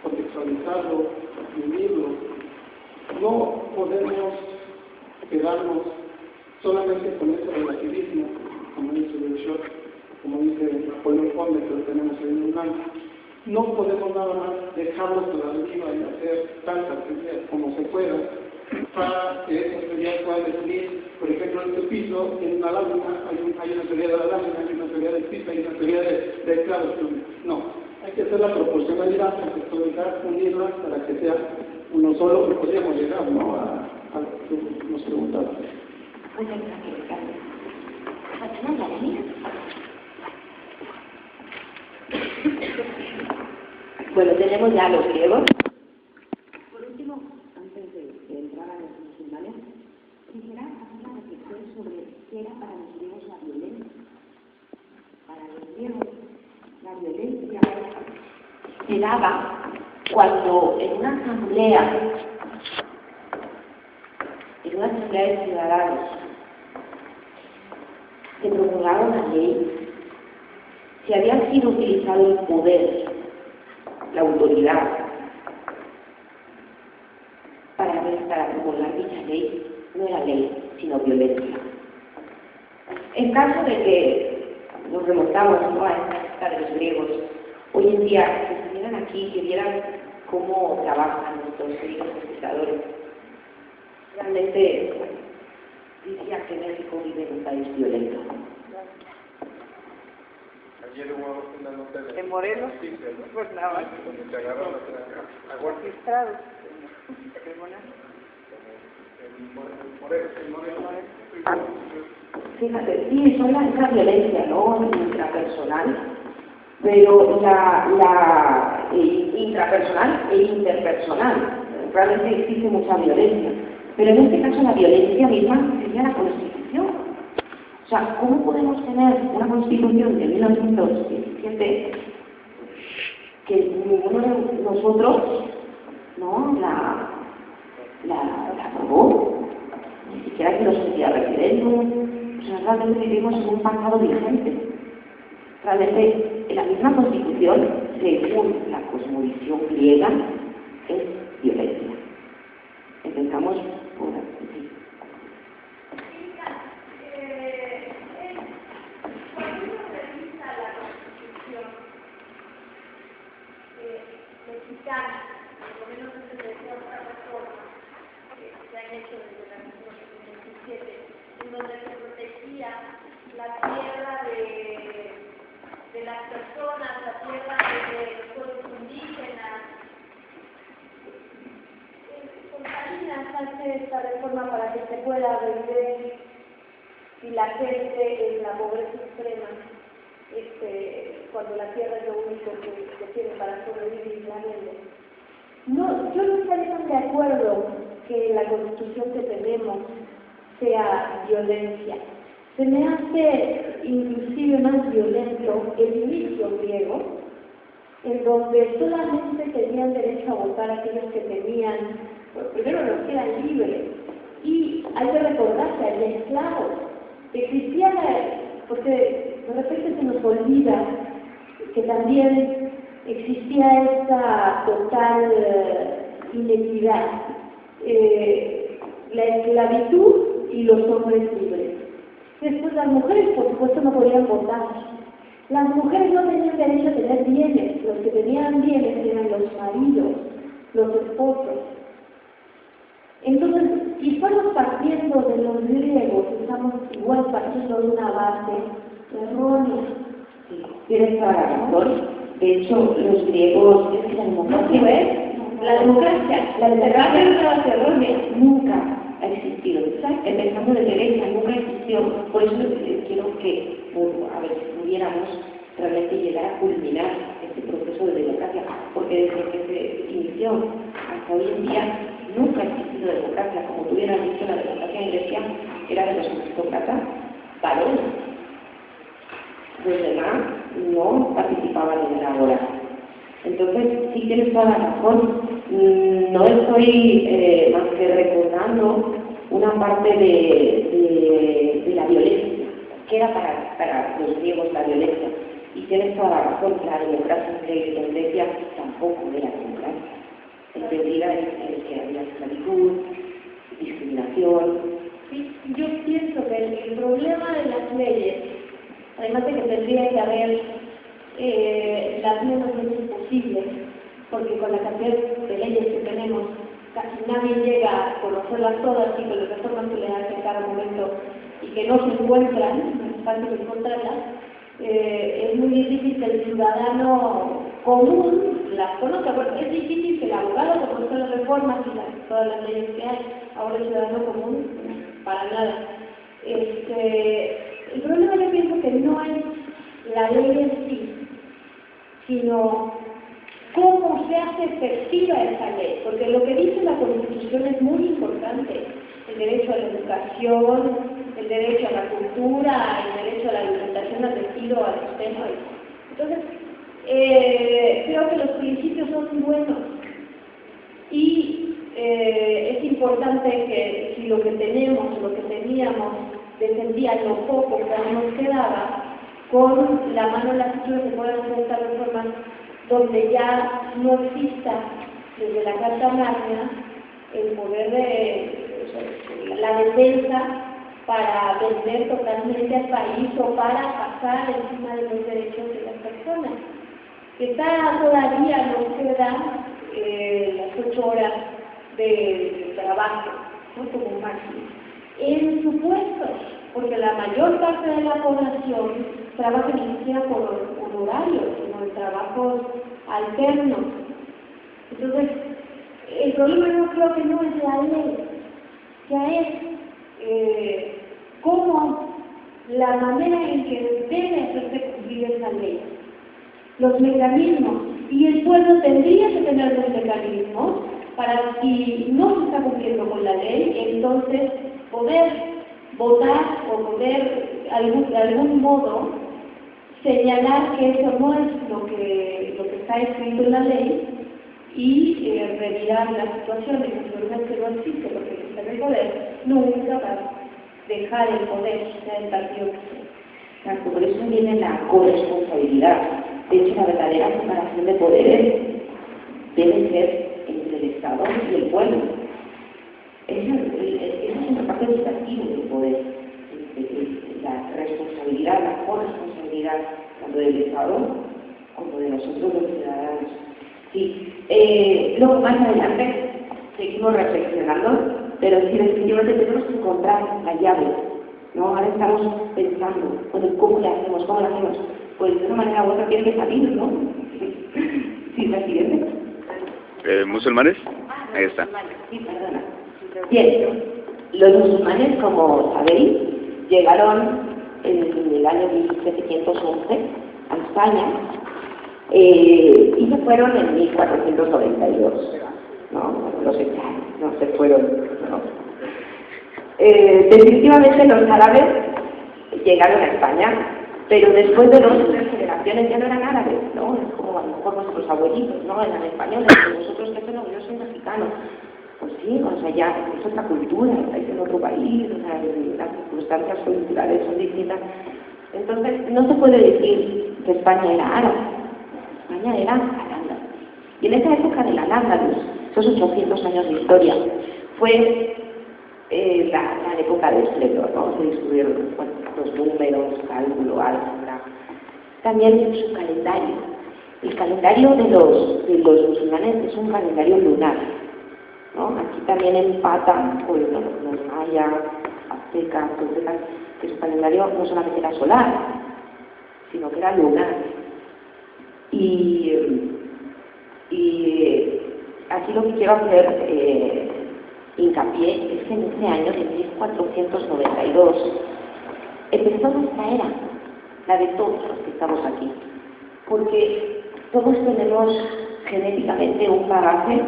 contextualizarlo, vivirlo. No podemos quedarnos solamente con ese relativismo, como dice Duchamp, como dice Napoleón Conde, que lo tenemos ahí en un año. No podemos nada más dejarlo por arriba y hacer tantas teorías como se pueda para que esas teorías puedan definir, por ejemplo, en este piso, en una lámina, hay una teoría de la lámina, hay una teoría del piso, hay una teoría de clavos. No, hay que hacer la proporcionalidad, contextualizar, unirlas para que sea uno solo, que podríamos llegar, ¿no?, a lo que nos preguntaba. Muchas gracias, Ricardo. ¿Hacemos la línea? Bueno, tenemos ya los griegos. Por último, antes de entrar a los musulmanes, quisiera hacer una reflexión sobre qué era para los griegos la violencia. Para los griegos, la violencia se daba cuando en una asamblea de ciudadanos se promulgaba una ley, si había sido utilizado el poder, la autoridad, para promulgar dicha ley, no era ley, sino violencia. En caso de que nos remontamos, ¿no?, a esta época de los griegos, hoy en día, que estuvieran aquí, que vieran cómo trabajan nuestros queridos espectadores, realmente diría que México vive en un país violento. Ayer hubo una nota en Morelos, pues nada más, donde se agarran a registrados. Fíjate, sí, son esa violencia, ¿no?, intrapersonal, pero la intrapersonal e interpersonal. Realmente existe mucha violencia, pero en este caso la violencia misma sería la Constitución. O sea, ¿cómo podemos tener una Constitución de 1917 que ninguno de nosotros, ¿no?, la aprobó? Ni siquiera que lo sometía a referéndum. O sea, realmente vivimos en un pasado vigente. Realmente, en la misma Constitución, según la cosmovisión griega, es violencia. Empezamos por aquí. Cuando uno revisa la Constitución mexicana, por lo menos antes de decir otra reforma que se han hecho desde la 1917, en donde se protegía la tierra de las personas, la tierra de los pueblos indígenas. Salinas hace esta reforma para que se pueda vender y la gente en la pobreza extrema, cuando la tierra es lo único que tiene para sobrevivir, la vende. No, yo no estaría tan de acuerdo que la Constitución que tenemos sea violencia. Se me hace inclusive más violento el inicio griego, en donde solamente tenían derecho a votar aquellos que tenían, bueno, primero los que eran libres, y hay que recordar que había esclavos. Existía, porque de repente se nos olvida que también existía esta total inequidad, la esclavitud y los hombres libres. Después las mujeres, por supuesto, no podían votar, Las mujeres no tenían derecho a tener bienes, los que tenían bienes eran los maridos, los esposos. Entonces, si estamos partiendo de los griegos, estamos igual partiendo de una base errónea. Sí, tienes toda la razón. De hecho, los griegos, es que la democracia, la democracia es una base errónea, nunca ha existido. Empezando de derecha, nunca existió. Por eso quiero que, a ver si pudiéramos realmente llegar a culminar este proceso de democracia, porque desde que se inició hasta hoy en día nunca ha existido democracia. Como tú hubieras dicho, la democracia en Grecia era de los aristócratas varones. Los demás no participaban en la hora. Entonces, sí tienes toda la razón. No estoy más que recordando una parte de la violencia, que era para los griegos la violencia. Y tienes toda la razón, la democracia en Grecia tampoco era democracia. Entendida en que había esclavitud, discriminación. Sí, yo pienso que el problema de las leyes, además de que tendría que haber las menos leyes posibles, porque con la cantidad de leyes que tenemos, casi nadie llega a conocerlas todas y con las reformas que le hacen en cada momento y que no se encuentran, no es fácil encontrarlas, es muy difícil que el ciudadano común las conozca, porque es difícil que el abogado conozca las reformas y todas las leyes que hay. Ahora el ciudadano común, para nada. El problema yo pienso que no es la ley en sí, sino cómo se hace efectiva esa ley, porque lo que dice la Constitución es muy importante: el derecho a la educación, el derecho a la cultura, el derecho a la alimentación, al vestido, al sustento. Entonces, creo que los principios son buenos y es importante que si lo que tenemos, lo que teníamos, defendía lo poco que nos quedaba, con la mano en la cintura se puedan hacer estas reformas donde ya no exista desde la Carta Magna el poder de la defensa para vender totalmente al país o para pasar encima de los derechos de las personas. Está todavía no quedan las 8 horas de trabajo, ¿no? Como máximo. En supuestos, porque la mayor parte de la población trabaja ni siquiera por horario, sino en trabajos alternos. Entonces, el problema no creo que no es la ley, ya es cómo la manera en que debe hacerse cumplir esa ley, los mecanismos, y el pueblo tendría que tener los mecanismos para, si no se está cumpliendo con la ley, entonces poder votar o poder de algún modo señalar que eso no es lo que está escrito en la ley y revirar las situaciones. El problema es que no existe, porque el que está en el poder nunca va a dejar el poder del partido que sea. Exacto, por eso viene la corresponsabilidad. De hecho, la verdadera separación de poderes debe ser entre el Estado y el pueblo. Esa es una parte sustantiva del poder. La responsabilidad, la corresponsabilidad, tanto del Estado como de nosotros los ciudadanos. Sí, luego más adelante seguimos reflexionando, pero sí, definitivamente tenemos que encontrar la llave, ¿no? Ahora estamos pensando, bueno, ¿cómo lo hacemos? Pues de una manera u otra tiene que salir, ¿no? Sí, presidente. ¿Musulmanes? Ahí está. Sí, perdona. Bien, los musulmanes, como sabéis, llegaron en el año 1711 a España y se fueron en 1492, ¿no? Los echaron, no se fueron, ¿no? Definitivamente los árabes llegaron a España, pero después de 2 o 3 generaciones ya no eran árabes, ¿no? Es como a lo mejor nuestros abuelitos, ¿no? Eran españoles, y nosotros que somos, yo soy mexicano. Pues sí, o sea, ya es otra cultura, estáis en otro país, o sea, las circunstancias culturales son distintas. Entonces, no se puede decir que España era árabe, España era al-Ándalus. Y en esa época del al-Ándalus, esos 800 años de historia, fue la época de esplendor, ¿no? Se descubrieron, bueno, los números, cálculo, álgebra, también su calendario. El calendario de los musulmanes es un calendario lunar, ¿no? Aquí también empatan con los mayas, aztecas, que su calendario no solamente era solar, sino que era lunar. Y aquí lo que quiero hacer hincapié es que en este año de 1492 empezó nuestra era, la de todos los que estamos aquí, porque todos tenemos genéticamente un bagaje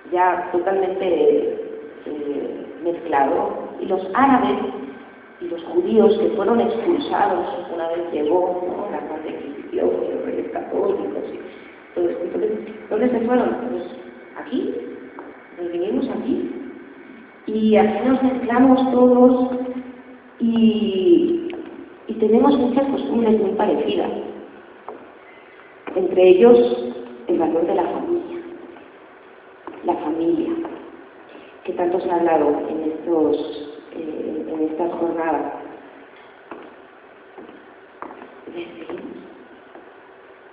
ya totalmente mezclado, y los árabes y los judíos que fueron expulsados una vez llegó, ¿no?, la Santa Inquisición y los reyes católicos y todo esto. Entonces, ¿dónde se fueron? Pues aquí, nos vinimos aquí, y aquí nos mezclamos todos y tenemos muchas costumbres muy parecidas, entre ellos el valor de la familia, que tanto se ha hablado en estas jornadas.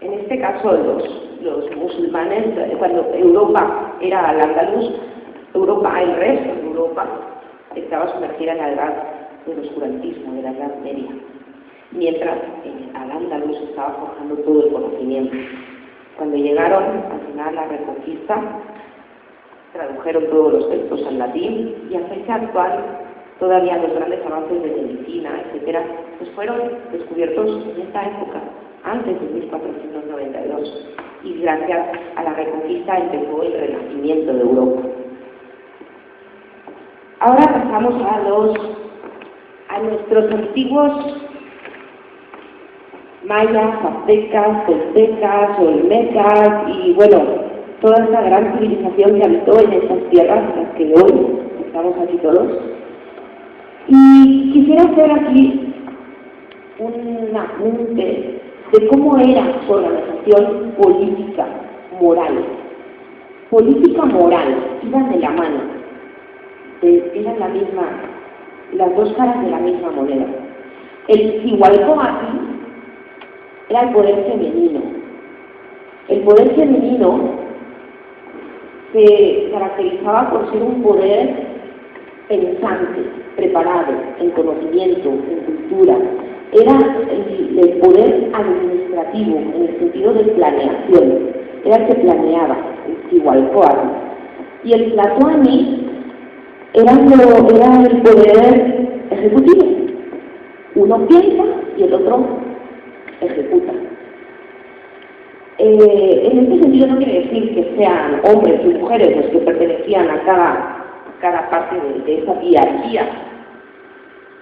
En este caso, los musulmanes, cuando Europa era al-Ándalus, el resto de Europa estaba sumergida en la edad del oscurantismo, de la Edad Media, mientras al-Ándalus estaba forjando todo el conocimiento. Cuando llegaron al final la Reconquista, tradujeron todos los textos al latín, y a fecha actual todavía los grandes avances de medicina, etcétera, pues fueron descubiertos en esta época, antes de 1492, y gracias a la Reconquista empezó el renacimiento de Europa. Ahora pasamos a nuestros antiguos mayas, aztecas, toltecas, olmecas y bueno, toda esa gran civilización que habitó en estas tierras en las que hoy estamos aquí todos. Y quisiera hacer aquí un apunte de cómo era su organización política, moral. Política moral, iban de la mano, eran las dos caras de la misma moneda. El Xiuhua-Coatl era el poder femenino. El poder femenino se caracterizaba por ser un poder pensante, preparado, en conocimiento, en cultura. Era el poder administrativo, en el sentido de planeación. Era el que planeaba, el Xiuhua-Coatl. Y el Tlatoani era el poder ejecutivo. Uno piensa y el otro ejecuta. En este sentido no quiere decir que sean hombres y mujeres los que pertenecían a cada parte de esa jerarquía,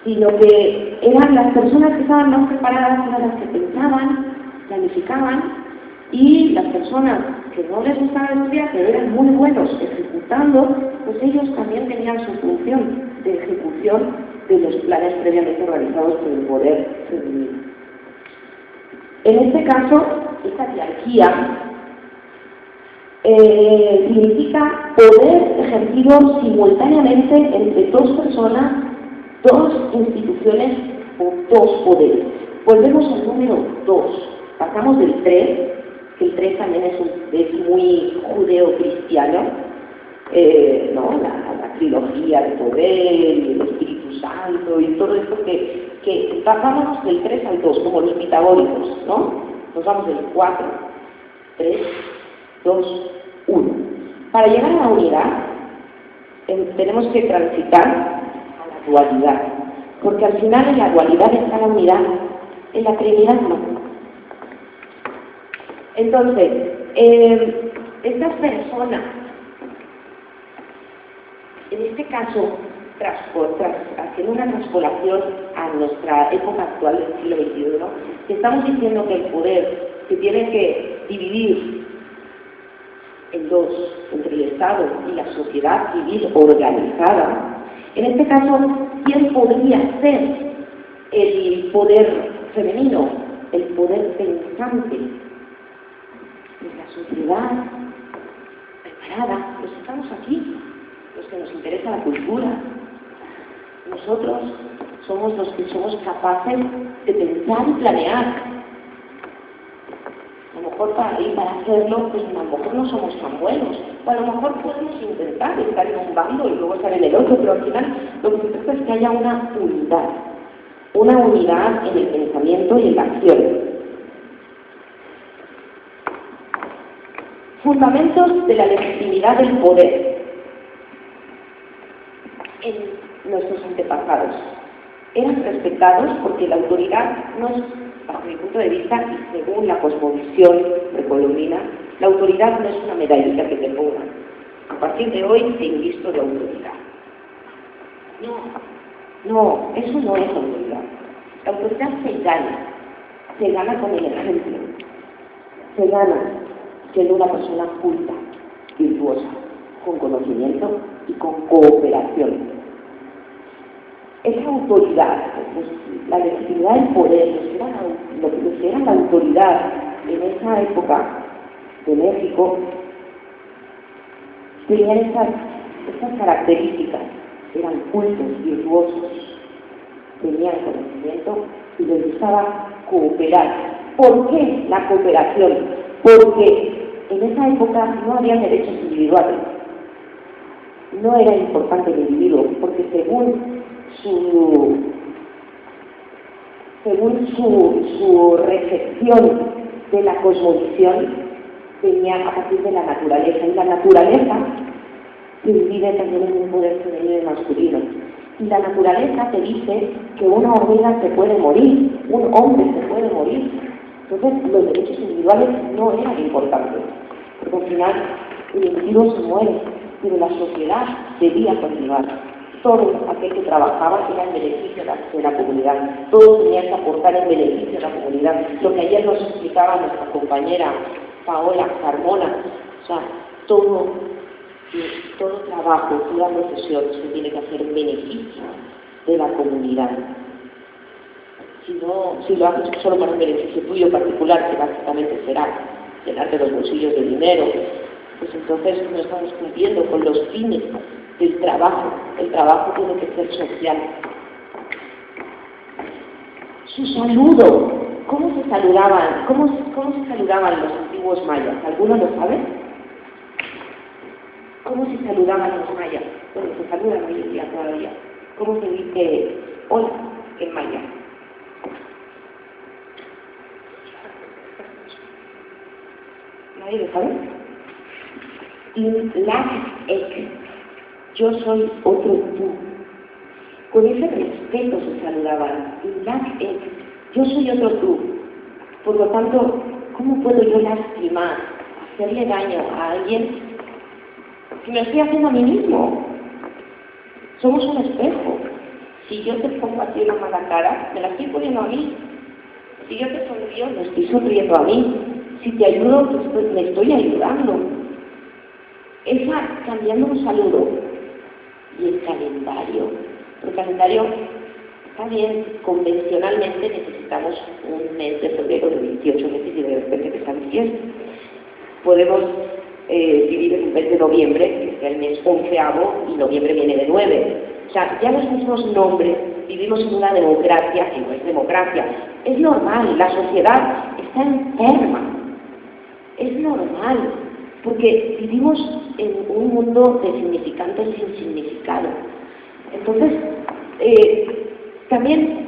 sino que eran las personas que estaban más preparadas, eran las que pensaban, planificaban, y las personas que no les gustaba estudiar, pero eran muy buenos ejecutando, pues ellos también tenían su función de ejecución de los planes previamente organizados por el poder femenino. En este caso, esta jerarquía significa poder ejercido simultáneamente entre dos personas, dos instituciones o dos poderes. Volvemos al número 2. Pasamos del 3, que el 3 también es muy judeo-cristiano, ¿no? La trilogía de poder, y el Espíritu Santo y todo esto que pasamos del 3 al 2, como los pitagóricos, ¿no? Nos vamos del 4, 3, 2, 1. Para llegar a la unidad, tenemos que transitar a la dualidad, porque al final en la dualidad está la unidad, en la Trinidad no. Entonces, estas personas, en este caso, haciendo una transpolación a nuestra época actual del siglo XXI, estamos diciendo que el poder se tiene que dividir en dos, entre el Estado y la sociedad civil organizada. En este caso, ¿quién podría ser el poder femenino, el poder pensante? La sociedad preparada, pues estamos aquí, los que nos interesa la cultura. Nosotros somos los que somos capaces de pensar y planear. lo mejor para hacerlo, pues a lo mejor no somos tan buenos, o a lo mejor podemos intentar estar en un bando y luego estar en el otro, pero al final lo que se trata es que haya una unidad en el pensamiento y en la acción. Fundamentos de la legitimidad del poder en nuestros antepasados. Eran respetados porque la autoridad no es, bajo mi punto de vista, y según la cosmovisión precolombina, la autoridad no es una medallita que te pongan. A partir de hoy te invisto de autoridad. No, eso no es autoridad. La autoridad se gana con el ejemplo, se gana siendo una persona culta, virtuosa, con conocimiento y con cooperación. Esa autoridad, pues, la legitimidad del poder, lo que era la autoridad en esa época de México, tenían estas características, eran cultos, virtuosos, tenían conocimiento y les gustaba cooperar. ¿Por qué la cooperación? Porque en esa época no había derechos individuales, no era importante el individuo, porque según su recepción de la cosmovisión venía a partir de la naturaleza, y la naturaleza se divide también en un poder femenino y masculino. Y la naturaleza te dice que una hormiga se puede morir, un hombre se puede morir. Entonces los derechos individuales no eran importantes, porque al final el individuo se muere, pero la sociedad debía continuar. Todo aquel que trabajaba era en beneficio de la comunidad, todos tenían que aportar en beneficio de la comunidad. Lo que ayer nos explicaba nuestra compañera Paola Carmona, o sea, todo trabajo, toda profesión se tiene que hacer en beneficio de la comunidad. Si lo haces solo para un beneficio tuyo particular, que básicamente será llenarte los bolsillos de dinero, pues entonces no estamos cumpliendo con los fines del trabajo. El trabajo tiene que ser social. Su saludo, ¿cómo se saludaban? ¿Cómo se saludaban los antiguos mayas? ¿Alguno lo sabe? ¿Cómo se saludaban los mayas? Bueno, se saludan hoy en día todavía. ¿Cómo se dice hola en maya? ¿Nadie lo sabe? Ek, yo soy otro tú. Con ese respeto se saludaban. Ek, yo soy otro tú. Por lo tanto, ¿cómo puedo yo lastimar, hacerle daño a alguien si me estoy haciendo a mí mismo? Somos un espejo. Si yo te pongo a ti una mala cara, me la estoy poniendo a mí. Si yo te sonrío, me estoy sonriendo a mí. Si te ayudo, me estoy ayudando. Cambiando un saludo. Y el calendario. El calendario, está bien, convencionalmente necesitamos un mes de febrero de 28 meses y de repente que está bisiesto. Podemos dividir el mes de noviembre, que es el mes 11avo, y noviembre viene de 9. O sea, ya los mismos nombres, vivimos en una democracia que no es democracia. Es normal, la sociedad está enferma. Es normal, porque vivimos en un mundo de significantes sin significado. Entonces, también,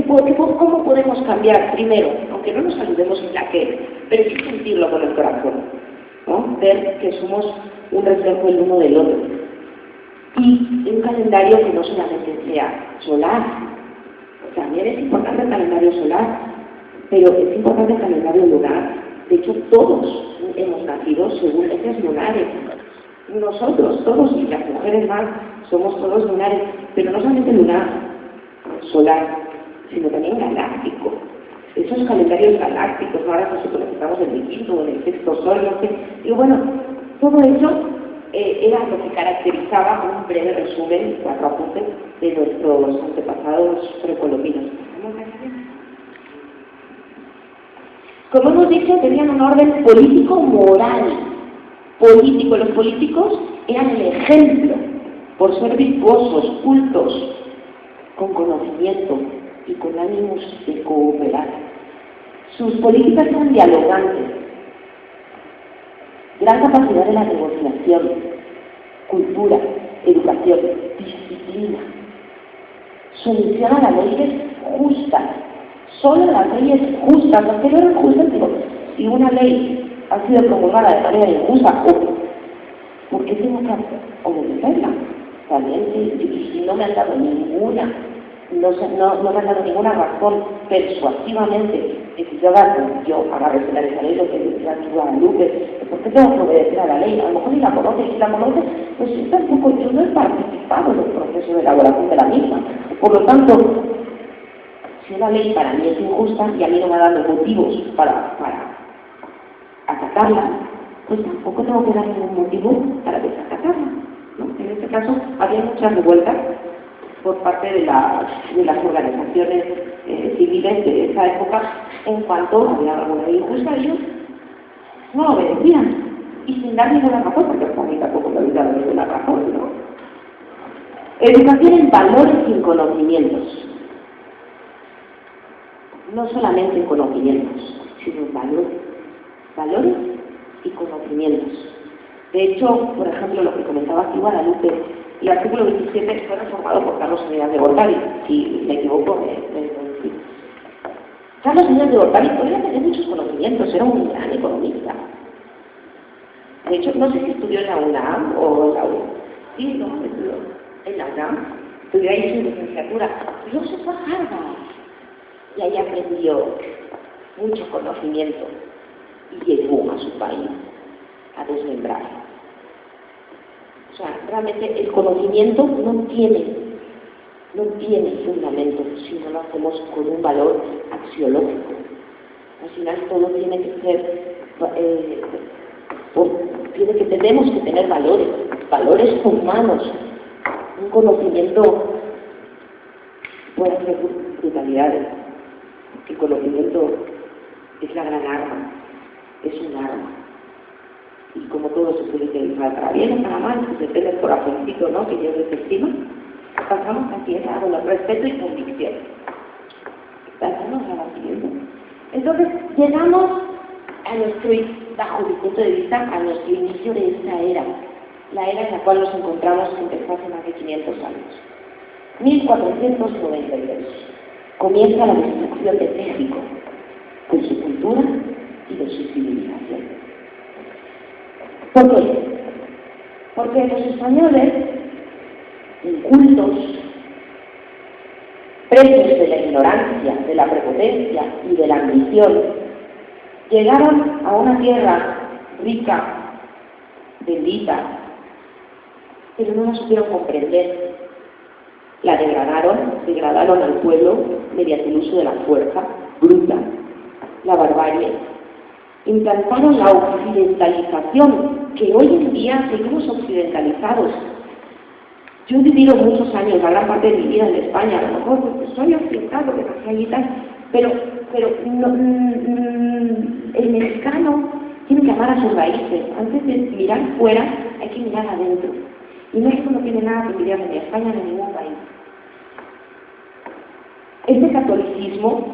¿cómo podemos cambiar? Primero, aunque no nos saludemos en la que, pero sí sentirlo con el corazón, ¿no? Ver que somos un reflejo el uno del otro. Y un calendario que no solamente sea solar, también es importante el calendario solar, pero es importante el calendario lunar. De hecho, todos hemos nacido según ejes lunares. Nosotros, todos, y las mujeres más, somos todos lunares, pero no solamente lunar, solar, sino también galáctico. Esos calendarios galácticos, ahora no sé si estamos en el quinto o en el sexto sol, no sé. Y bueno, todo eso era lo que caracterizaba un breve resumen, 4 apuntes, de nuestros antepasados precolombinos. Como hemos dicho, tenían un orden político-moral. Político, los políticos eran el ejemplo por ser virtuosos, cultos, con conocimiento y con ánimos de cooperar. Sus políticas eran dialogantes, gran capacidad de la negociación, cultura, educación, disciplina. Soluciona las leyes justas, solo las leyes justas, las que no eran justas, digo, si una ley ha sido promulgada de manera injusta, ¿por qué tengo que obedecerla? También, si no me han dado ninguna, no me han dado ninguna razón persuasivamente de que yo haga respetar esa ley, lo que dice la Guadalupe, ¿por qué tengo que obedecer a la ley? A lo mejor ni la conoce, y si la conoce, pues yo tampoco, yo no he participado en el proceso de elaboración de la misma. Por lo tanto, si una ley para mí es injusta y a mí no me ha dado motivos para acatarla, pues tampoco tengo que dar ningún motivo para desacatarla, ¿no? En este caso, había muchas revueltas por parte de las organizaciones civiles de esa época en cuanto había alguna ley injusta, ellos no obedecían y sin dar ninguna razón, porque a mí tampoco me había dado ninguna razón, ¿no? Educación en valores y en conocimientos. No solamente en conocimientos, sino en valores. Valores y conocimientos. De hecho, por ejemplo, lo que comentaba aquí Guadalupe, el artículo 27 fue reformado por Carlos Salinas de Gortari. Si me equivoco, me decís. Carlos Salinas de Gortari podría tener muchos conocimientos, era un gran economista. De hecho, no sé si estudió en la UNAM o en la UNAM. Sí, no, estudió en la UNAM. Estudió ahí su licenciatura. Luego se fue a Harvard. Y ahí aprendió mucho conocimiento y llegó a su país a desmembrar. O sea, realmente el conocimiento no tiene fundamento si no lo hacemos con un valor axiológico. Al final todo tiene que ser, tenemos que tener valores humanos. Un conocimiento puede hacer brutalidades. El conocimiento es la gran arma, es un arma. Y como todo se puede utilizar para bien o para mal, pues depende del corazoncito, ¿no?, que lleves encima. Pasamos aquí a respeto y convicción. Pasamos a la siguiente. Entonces, llegamos a bajo mi punto de vista, a nuestro inicio de esta era. La era en la cual nos encontramos que empezó hace más de 500 años. 1492. Comienza la destrucción de México, de su cultura y de su civilización. ¿Por qué? Porque los españoles, incultos, presos de la ignorancia, de la prepotencia y de la ambición, llegaron a una tierra rica, bendita, pero no la supieron comprender. La degradaron al pueblo mediante el uso de la fuerza bruta, la barbarie. Implantaron la occidentalización, que hoy en día seguimos occidentalizados. Yo he vivido muchos años, la gran parte de mi vida en España, a lo mejor porque soy occidental, porque nací allí y tal, pero no, el mexicano tiene que amar a sus raíces. Antes de mirar fuera, hay que mirar adentro. Y México no tiene nada que envidiar ni a España ni a ningún país. Este catolicismo,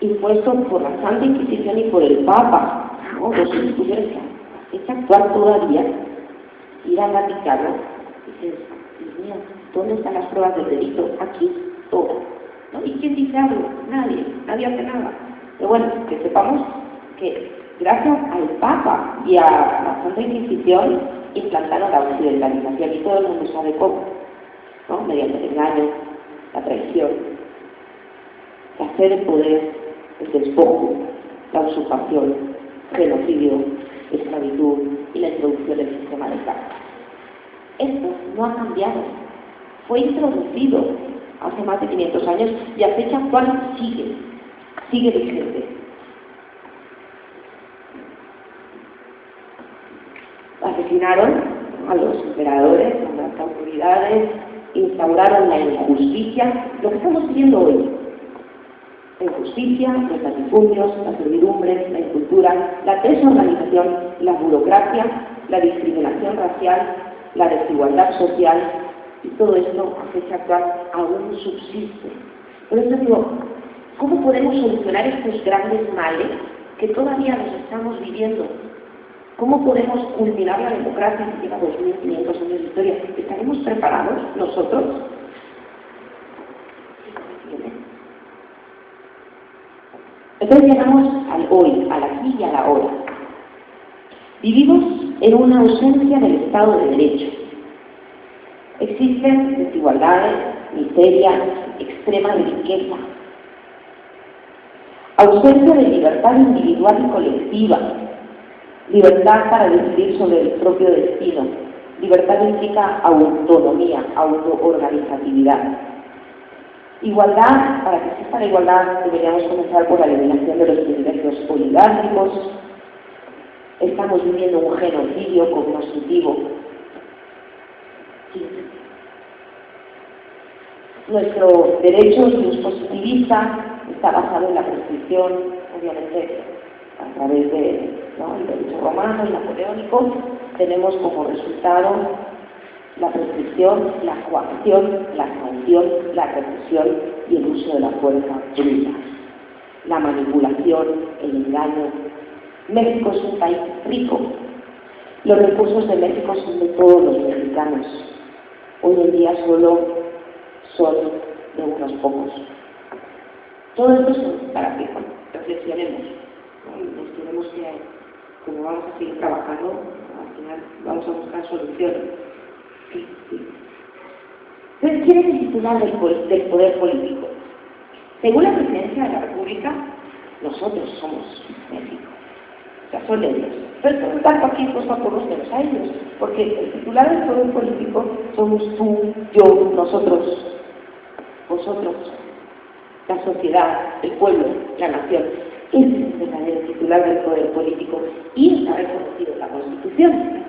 impuesto por la Santa Inquisición y por el Papa, ¿no?, los instituciones, es actual todavía. Ir al Vaticano y dices, Dios mío, ¿dónde están las pruebas del delito? Aquí, todas, ¿no? ¿Y quién dice algo? Nadie hace nada. Pero bueno, que sepamos que gracias al Papa y a la Santa Inquisición implantaron la occidentalización y todo el mundo sabe cómo, ¿no? Mediante el engaño, la traición, la sed de poder, el despojo, la usurpación, genocidio, esclavitud y la introducción del sistema de caste. Esto no ha cambiado, fue introducido hace más de 500 años y a fecha actual sigue vigente. Asesinaron a los emperadores, a las autoridades, instauraron la injusticia, lo que estamos viviendo hoy. La injusticia, los latifundios, la servidumbre, la incultura, la desorganización, la burocracia, la discriminación racial, la desigualdad social, y todo esto a fecha actual aún subsiste. Por eso digo, ¿cómo podemos solucionar estos grandes males que todavía nos estamos viviendo. ¿Cómo podemos culminar la democracia que lleva 2.500 años de historia? ¿Estaremos preparados nosotros? Entonces llegamos al hoy, al aquí y a la hora. Vivimos en una ausencia del Estado de Derecho. Existen desigualdades, miseria, extrema riqueza. Ausencia de libertad individual y colectiva. Libertad para decidir sobre el propio destino. Libertad implica autonomía, autoorganizatividad. Igualdad, para que exista la igualdad deberíamos comenzar por la eliminación de los privilegios oligárquicos. Estamos viviendo un genocidio cognitivo. Sí. Nuestro derecho positivista está basado en la prescripción, obviamente a través del derecho romano y napoleónico. Tenemos como resultado la prescripción, la coacción, la sanción, la represión y el uso de la fuerza bruta, la manipulación, el engaño. México es un país rico. Los recursos de México son de todos los mexicanos. Hoy en día solo son de unos pocos. Todo esto es para que reflexionemos, ¿no? Y nos tenemos que, como vamos a seguir trabajando, al final vamos a buscar soluciones. Sí. Entonces, ¿quién es el titular del poder político? Según la Presidencia de la República, nosotros somos México. O sea, son ellos. Pero por lo tanto aquí puesto por los menos a ellos, porque el titular del poder político somos tú, yo, nosotros, vosotros, la sociedad, el pueblo, la nación. Ese es el verdadero titular del poder político y está reconocido en la Constitución.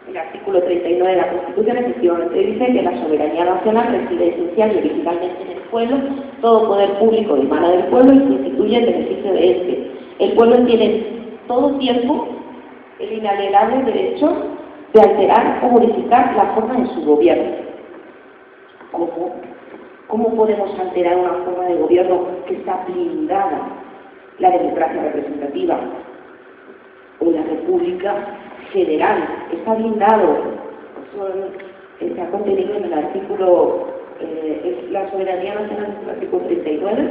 El artículo 39 de la Constitución efectivamente dice que la soberanía nacional reside esencial y originalmente en el pueblo, todo poder público emana del pueblo y se instituye en beneficio de este. El pueblo tiene todo tiempo el inalienable derecho de alterar o modificar la forma de su gobierno. ¿Cómo podemos alterar una forma de gobierno que está blindada? La democracia representativa o la república federal está blindado. Eso está contenido en el artículo, la soberanía nacional es el artículo 39,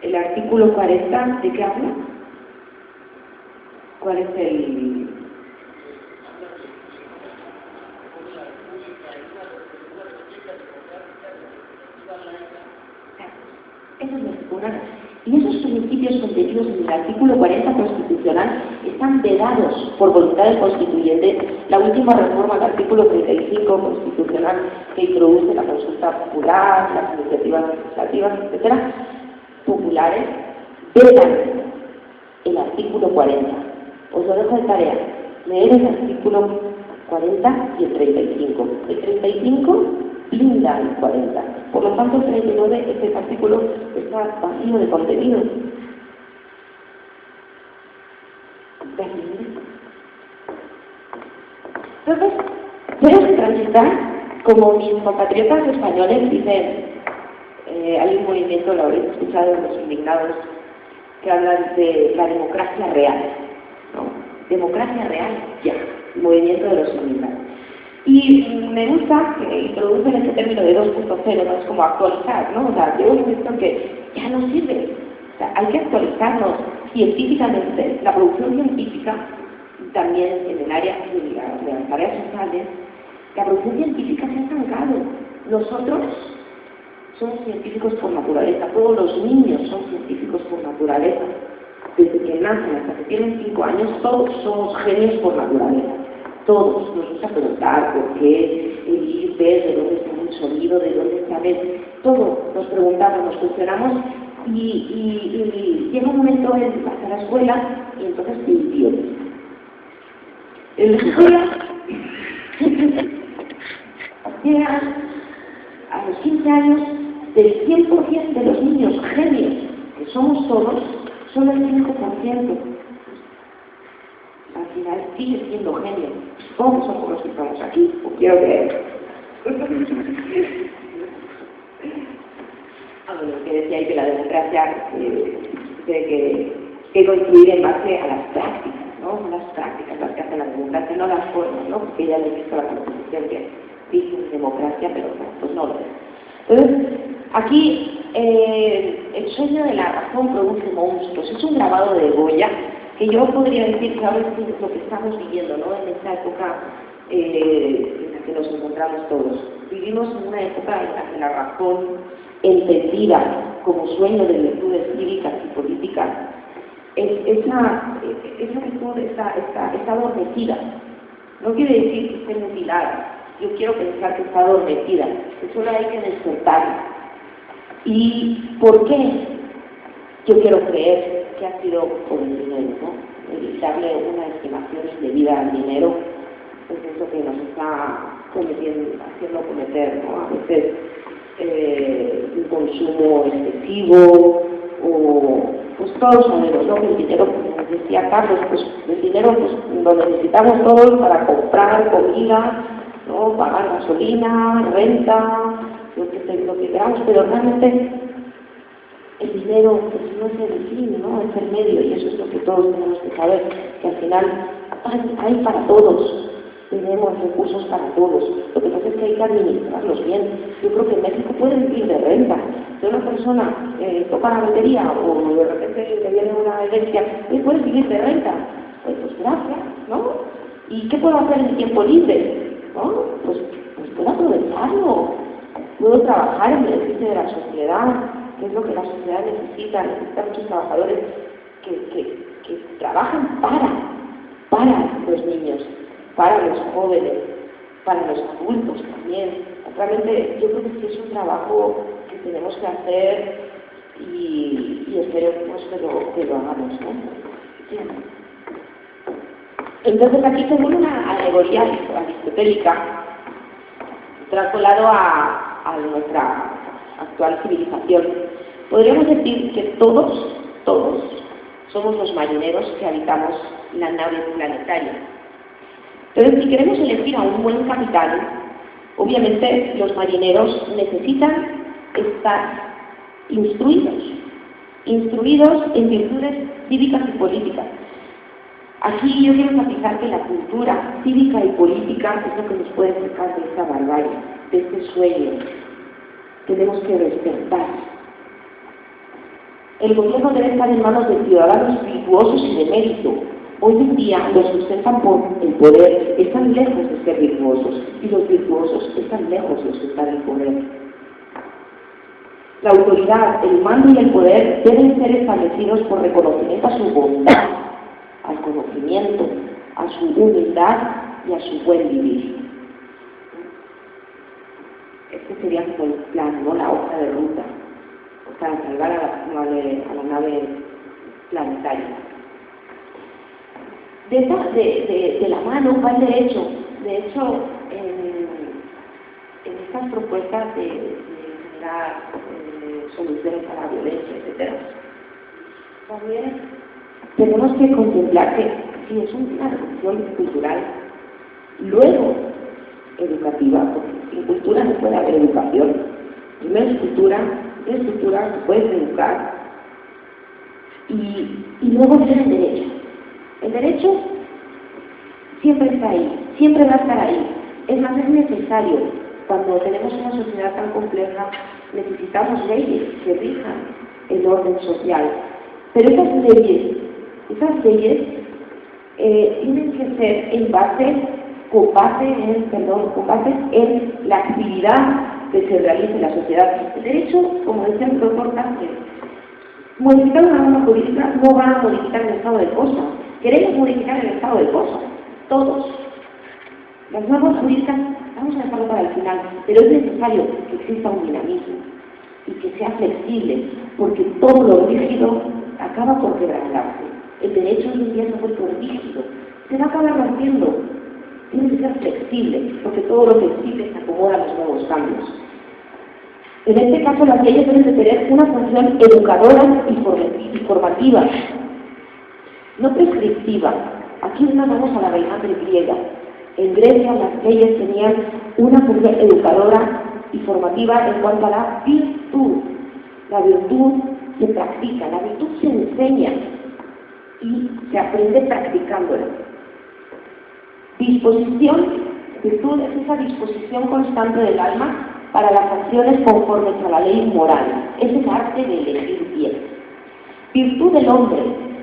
el artículo 40, ¿de qué habla? ¿Cuál es el...? Eso es una. Y esos principios contenidos en el artículo 40 constitucional están vedados por voluntad del constituyente. La última reforma al artículo 35 constitucional que introduce la consulta popular, las iniciativas legislativas, etcétera, populares, vedan el artículo 40. Os lo dejo de tarea, leer el artículo 40 y el 35. El 35 blinda el 40. Por lo tanto, el 39, este artículo está vacío de contenido. Entonces, tenemos que transitar, como mis compatriotas españoles dicen, hay un movimiento, lo habréis escuchado en Los Indignados, que hablan de la democracia real, ¿no? Democracia real, ya, el movimiento de los indignados. Y me gusta que introducen este término de 2.0, ¿no? Es como actualizar, ¿no? O sea, yo he visto que ya no sirve. O sea, hay que actualizarnos científicamente. La producción científica, también en el área de las áreas sociales, la producción científica se ha estancado. Nosotros somos científicos por naturaleza, todos los niños son científicos por naturaleza. Desde que nacen hasta que tienen 5 años, todos somos genios por naturaleza. Todos nos gusta preguntar por qué, ir, ver de dónde está el sonido, de dónde sale, todo nos preguntamos, nos cuestionamos y llega un momento en vas a la escuela y entonces te entiendes. En la escuela llega a los 15 años del 100% de los niños genios, que somos todos, solo el 5%. Al final sigue siendo genio. ¿Cómo somos los que estamos aquí? Pues quiero creer. Lo que decía ahí que la democracia cree que que construir en base a las prácticas, ¿no? Son las prácticas las que hacen la democracia, no las formas, ¿no? Porque ya le he visto la Constitución que dice democracia, pero no, pues no lo es. Entonces, aquí el sueño de la razón produce monstruos. Es un grabado de Goya que yo podría decir que ahora es lo que estamos viviendo, ¿no? En esta época en la que nos encontramos todos. Vivimos en una época en la que la razón, entendida como sueño de virtudes cívicas y políticas, esa virtud está adormecida. No quiere decir que esté mutilada. Yo quiero pensar que está adormecida, que solo hay que despertarla. ¿Y por qué? Yo quiero creer que ha sido por el dinero, ¿no? El darle una estimación indebida al dinero, pues es lo que nos está haciendo cometer, ¿no? A veces un consumo excesivo, o pues todos sabemos, ¿no? Que el dinero, como decía Carlos, pues el dinero pues, lo necesitamos todos para comprar comida, ¿no? Pagar gasolina, renta, lo que queramos, pero realmente el dinero pues, no es el fin, ¿no? Es el medio, y eso es lo que todos tenemos que saber, que al final hay para todos. Tenemos recursos para todos. Lo que pasa es que hay que administrarlos bien. Yo creo que en México pueden vivir de renta. Si una persona toca la lotería o de repente le viene una herencia, puede vivir de renta. Pues gracias, ¿no? ¿Y qué puedo hacer en mi tiempo libre? ¿No? Pues puedo aprovecharlo. Puedo trabajar en beneficio de la sociedad, que es lo que la sociedad necesita. Necesita muchos trabajadores que trabajan para los niños, para los jóvenes, para los adultos también. Realmente yo creo que sí es un trabajo que tenemos que hacer y esperemos que lo hagamos, ¿no? Bien. Entonces aquí tenemos una alegoría aristotélica trasladado a nuestra actual civilización. Podríamos decir que todos somos los marineros que habitamos la nave planetaria. Entonces, si queremos elegir a un buen capitán, obviamente los marineros necesitan estar instruidos en virtudes cívicas y políticas. Aquí yo quiero enfatizar que la cultura cívica y política es lo que nos puede sacar de esta barbarie, de este sueño. Tenemos que despertar. El gobierno debe estar en manos de ciudadanos virtuosos y de mérito. Hoy en día los que ostentan por el poder están lejos de ser virtuosos y los virtuosos están lejos de ostentar el poder. La autoridad, el mando y el poder deben ser establecidos por reconocimiento a su bondad, al conocimiento, a su humildad y a su buen vivir. Este sería como el plan, ¿no? La hoja de ruta para salvar a la nave planetaria. De la mano va el derecho. De hecho, en estas propuestas de generar soluciones a la violencia, etc., también tenemos que contemplar que sí es una revolución cultural, luego educativa, porque sin cultura no puede haber educación. Primero es cultura, se puede educar, y luego viene el derecho. El derecho siempre está ahí, siempre va a estar ahí. Es más, es necesario. Cuando tenemos una sociedad tan compleja, necesitamos leyes que rijan el orden social. Pero esas leyes tienen que ser con base en la actividad que se realice en la sociedad. El derecho, como decía el doctor Sánchez, modificar una norma jurídica no va a modificar el estado de cosas. Queremos modificar el estado de cosas, todos. Las normas jurídicas, vamos a dejarlo para el final, pero es necesario que exista un dinamismo y que sea flexible, porque todo lo rígido acaba por quebrantarse. El derecho hoy en día se ha vuelto rígido, se va a acabar rompiendo. Tiene que ser flexible, porque todo lo flexible se acomoda a los nuevos cambios. En este caso, las leyes deben de tener una función educadora y formativa, no prescriptiva. Aquí nos vamos a la raíz griega. En Grecia las leyes tenían una función educadora y formativa en cuanto a la virtud. La virtud se practica, la virtud se enseña. y se aprende practicándola. Disposición, virtud es esa disposición constante del alma para las acciones conformes a la ley moral, es el arte de elegir bien. Virtud del hombre,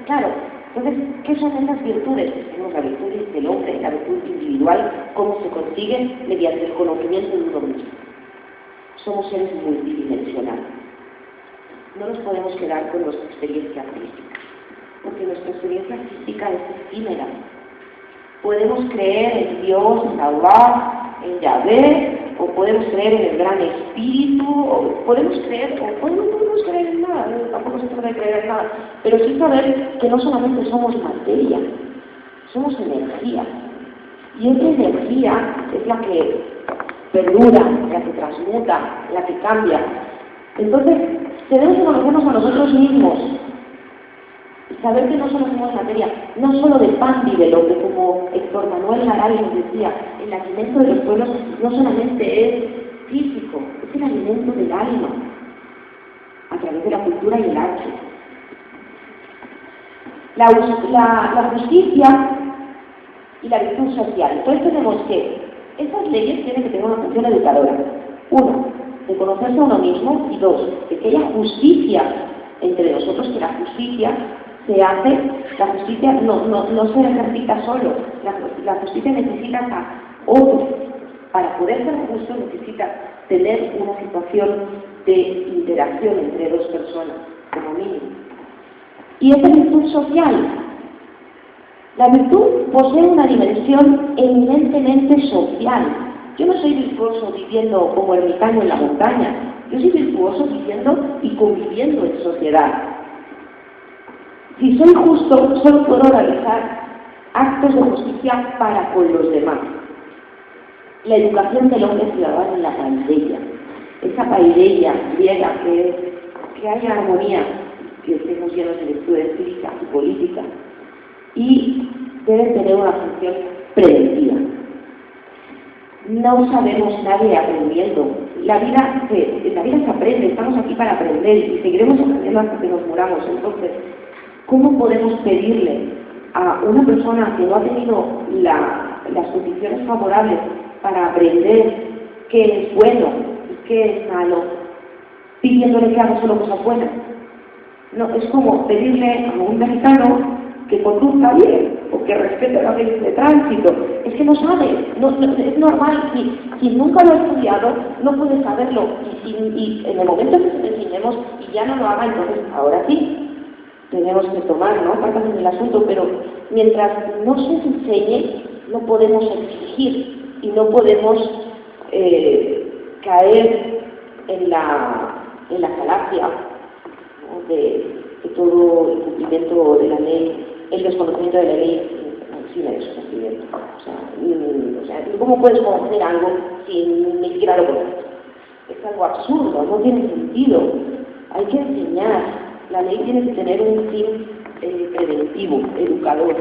claro, entonces, ¿qué son esas virtudes? Tenemos la virtud del hombre, la virtud individual, cómo se consigue mediante el conocimiento de uno mismo. Somos seres multidimensionales. No nos podemos quedar con nuestra experiencia física, porque nuestra experiencia física es efímera. Podemos creer en Dios, en Allah, en Yahvé, o podemos creer en el gran espíritu, o podemos creer, o no podemos creer en nada, tampoco se trata de creer en nada, pero sí saber que no solamente somos materia, somos energía, y esa energía es la que perdura, la que transmuta, la que cambia. Entonces, tenemos que conocernos a nosotros mismos, saber que no solo somos materia, no solo de pan vive el hombre, como Héctor Manuel Naral nos decía, el alimento de los pueblos no solamente es físico, es el alimento del alma, a través de la cultura y el arte. La justicia y la virtud social. Entonces tenemos que, esas leyes tienen que tener una función educadora. Uno, de conocerse a uno mismo, y dos, de que haya justicia entre nosotros, que la justicia se hace, la justicia no se ejercita solo, la justicia necesita a otros. Para poder ser justo necesita tener una situación de interacción entre dos personas, como mínimo. Y esa virtud social. La virtud posee una dimensión eminentemente social. Yo no soy virtuoso viviendo como ermitaño en la montaña, yo soy virtuoso viviendo y conviviendo en sociedad. Si soy justo, solo puedo realizar actos de justicia para con los demás. La educación del hombre ciudadano en la paideia, esa paideia griega que haya armonía, que estemos llenos de virtudes físicas y políticas, y debe tener una función preventiva. No sabemos nadie aprendiendo. La vida se aprende, estamos aquí para aprender y seguiremos aprendiendo hasta que nos muramos. Entonces, ¿cómo podemos pedirle a una persona que no ha tenido las condiciones favorables para aprender qué es bueno y qué es malo, pidiéndole que haga solo cosas buenas? No, es como pedirle a un mexicano que conduzca bien o que respete las leyes de tránsito. Es que no sabe, es normal, si nunca lo ha estudiado no puede saberlo, y en el momento que se le enseñemos y ya no lo haga, entonces ahora sí tenemos que tomar cartas en el asunto, pero mientras no se enseñe no podemos exigir y no podemos caer en la falacia, ¿no? de todo el cumplimiento de la ley, el desconocimiento de la ley sin el desconocimiento. O sea, ¿cómo puedes conocer algo sin ni siquiera lo conoces? Es algo absurdo, no tiene sentido. Hay que enseñar. La ley tiene que tener un fin preventivo, educador.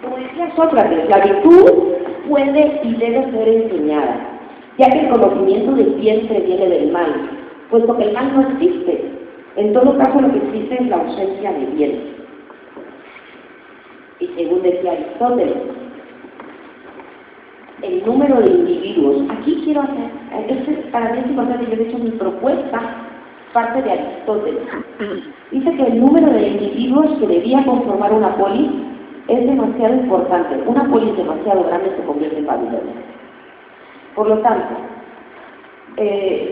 Como decía Sócrates, la virtud puede y debe ser enseñada, ya que el conocimiento del bien previene del mal, puesto que el mal no existe. En todo caso, lo que existe es la ausencia de bien. Y según decía Aristóteles, el número de individuos, aquí quiero hacer, para mí es importante, yo he hecho mi propuesta, parte de Aristóteles. Dice que el número de individuos que debía conformar una polis es demasiado importante. Una polis demasiado grande se convierte en Babilonia. Por lo tanto,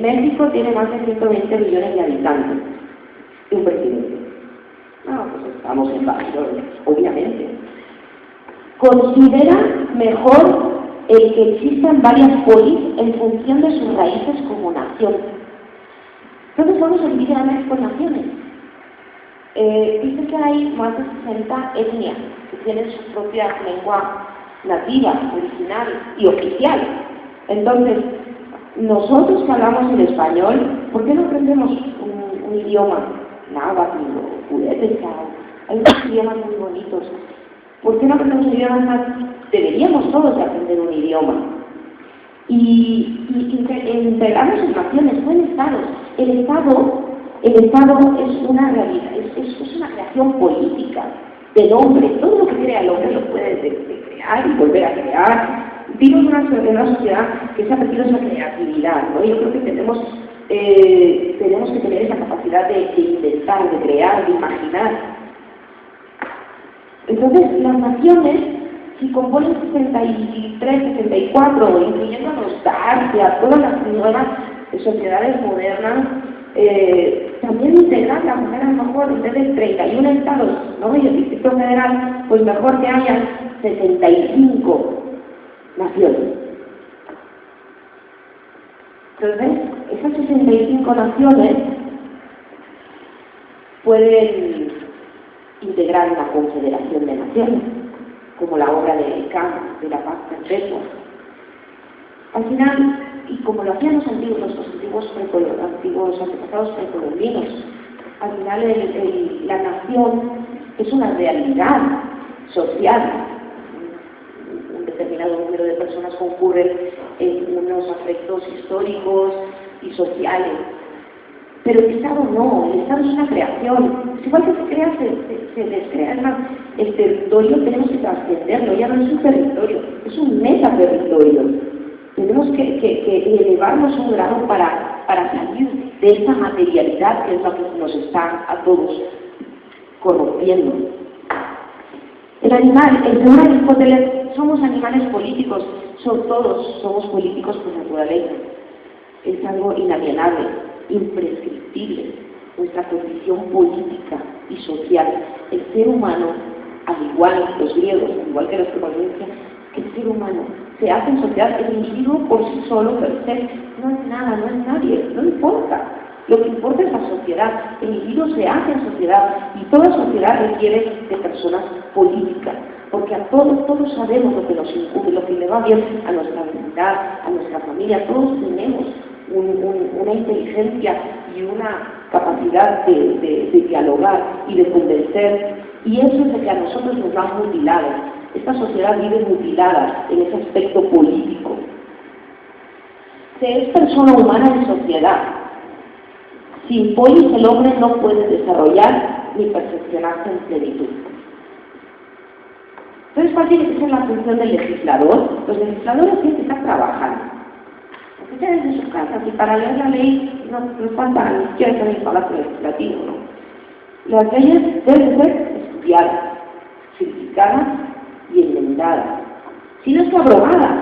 México tiene más de 120 millones de habitantes y un presidente. Pues estamos en Babilonia, obviamente. Considera mejor el que existan varias polis en función de sus raíces como nación. Entonces vamos a dividir a México en naciones. Dice que hay más de 60 etnias que tienen su propia lengua nativa, original y oficial. Entonces, nosotros que hablamos el español, ¿por qué no aprendemos un idioma? Náhuatl o purépecha, hay unos idiomas muy bonitos. ¿Por qué no aprendemos un idioma más? Deberíamos todos de aprender un idioma. Y integrarnos en naciones, no en estados. El Estado es una realidad, es acción política del hombre. Todo lo que crea el hombre lo puede crear y volver a crear. Vivimos en una sociedad que se ha perdido esa creatividad, ¿no? Yo creo que tenemos que tener esa capacidad de inventar, de crear, de imaginar. Entonces, las naciones, si componen 63, 64, incluyendo a Nostalgia, todas las nuevas sociedades modernas, también integrar la mujer a lo mejor en vez de 31 estados, ¿no? Y el Distrito Federal, pues mejor que hayan 65 naciones. Entonces, esas 65 naciones pueden integrar una confederación de naciones, como la obra de Kant, de la paz perpetua. Al final, y como lo hacían los antiguos antepasados precolombinos, al final la nación es una realidad social. Un determinado número de personas concurren en unos aspectos históricos y sociales. Pero el Estado no, el Estado es una creación. Es igual que se crea, se descrea. Es más, el territorio tenemos que trascenderlo, ya no es un territorio, es un metaterritorio. Tenemos que elevarnos un grado para salir de esa materialidad que es lo que nos está a todos corrompiendo. El animal, el señor Aristóteles, somos animales políticos, todos somos políticos por naturaleza. Es algo inalienable, imprescriptible, nuestra condición política y social. El ser humano, al igual que los griegos, al igual que los romanos, el ser humano se hace en sociedad. El individuo por sí solo, per se, no es nada, no es nadie, no importa. Lo que importa es la sociedad. El individuo se hace en sociedad y toda sociedad requiere de personas políticas, porque a todos sabemos lo que nos incumbe, lo que le va bien a nuestra comunidad, a nuestra familia. Todos tenemos una inteligencia y una capacidad de dialogar y de convencer, y eso es lo que a nosotros nos ha mutilado. Esta sociedad vive mutilada en ese aspecto político. Se es persona humana en sociedad. Sin polis el hombre no puede desarrollar ni perfeccionarse en plenitud. Entonces, ¿cuál tiene que ser la función del legislador? Los legisladores tienen que estar trabajando. Porque ya desde sus casas, y para leer la ley no falta ni siquiera estar en el Palacio Legislativo, ¿no? Las leyes deben ser estudiadas, criticadas y enmendadas. Si no es que abrogadas,